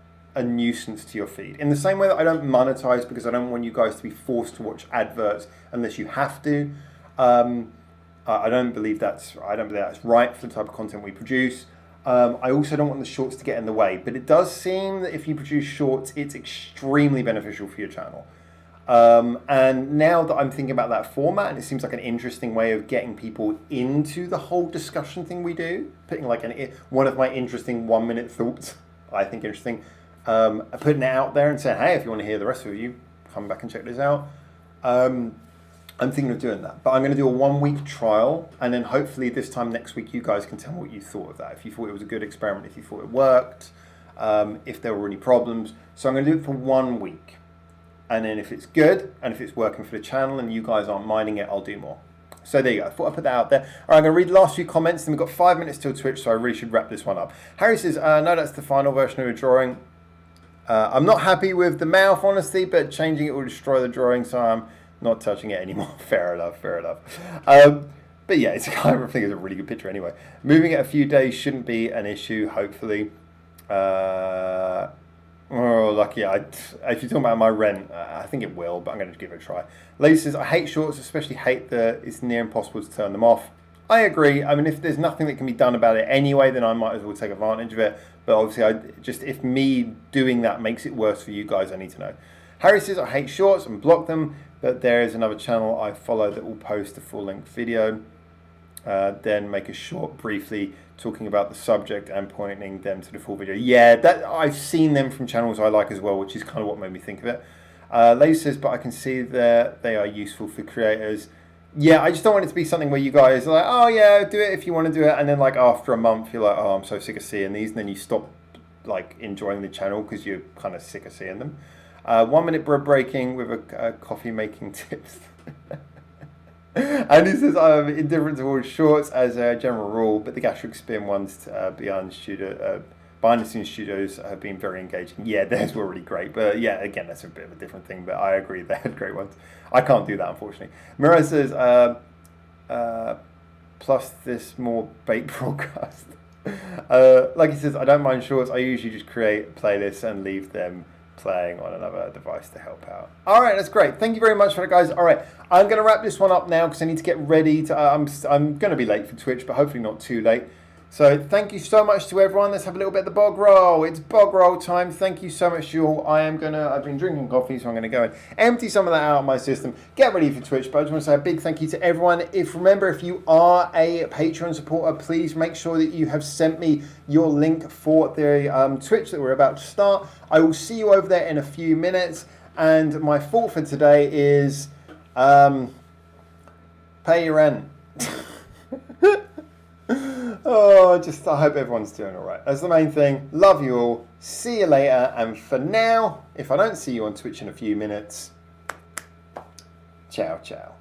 nuisance to your feed? In the same way that I don't monetize because I don't want you guys to be forced to watch adverts unless you have to. I don't believe that's right for the type of content we produce. I also don't want the shorts to get in the way, but it does seem that if you produce shorts, it's extremely beneficial for your channel. And now that I'm thinking about that format, and it seems like an interesting way of getting people into the whole discussion thing we do, putting one of my interesting 1-minute thoughts, I think interesting, putting it out there and saying, hey, if you want to hear the rest of you, come back and check this out. I'm thinking of doing that, but I'm going to do a 1-week trial, and then hopefully this time next week you guys can tell me what you thought of that. If you thought it was a good experiment, if you thought it worked, if there were any problems. So I'm going to do it for 1 week, and then if it's good and if it's working for the channel and you guys aren't minding it, I'll do more. So there you go. I thought I'd put that out there. All right, I'm going to read the last few comments, and we've got 5 minutes till Twitch, so I really should wrap this one up. Harry says, no, that's the final version of the drawing. I'm not happy with the mouth, honestly, but changing it will destroy the drawing, so I'm not touching it anymore. Fair enough. But yeah, I think it's a really good picture anyway. Moving it a few days shouldn't be an issue, hopefully. Lucky. If you're talking about my rent, I think it will, but I'm going to give it a try. Lady says, I hate shorts, especially hate that it's near impossible to turn them off. I agree. I mean, if there's nothing that can be done about it anyway, then I might as well take advantage of it. But obviously, if me doing that makes it worse for you guys, I need to know. Harry says, I hate shorts and block them, but there is another channel I follow that will post a full-length video, then make a short briefly talking about the subject and pointing them to the full video. Yeah, that I've seen them from channels I like as well, which is kind of what made me think of it. Lady says, but I can see that they are useful for creators. Yeah, I just don't want it to be something where you guys are like, oh yeah, do it if you want to do it, and then after a month you're like, oh, I'm so sick of seeing these, and then you stop enjoying the channel because you're kind of sick of seeing them. 1 minute bread breaking with a coffee making tips. And he says, I'm indifferent towards shorts as a general rule, but the gastric spin ones behind the scenes studios have been very engaging. Yeah, theirs were really great, but yeah, again, that's a bit of a different thing, but I agree, they had great ones. I can't do that, unfortunately. Mira says, plus this more bait broadcast. Like he says, I don't mind shorts, I usually just create playlists and leave them playing on another device to help out. All right, that's great. Thank you very much for that, guys. All right, I'm going to wrap this one up now because I need to get ready to. I'm going to be late for Twitch, but hopefully not too late. So thank you so much to everyone. Let's have a little bit of the bog roll. It's bog roll time. Thank you so much to you all. I've been drinking coffee, so I'm going to go and empty some of that out of my system, get ready for Twitch. But I just want to say a big thank you to everyone. Remember, if you are a Patreon supporter, please make sure that you have sent me your link for the Twitch that we're about to start. I will see you over there in a few minutes. And my thought for today is pay your rent. Oh, I hope everyone's doing all right. That's the main thing. Love you all. See you later. And for now, if I don't see you on Twitch in a few minutes, ciao, ciao.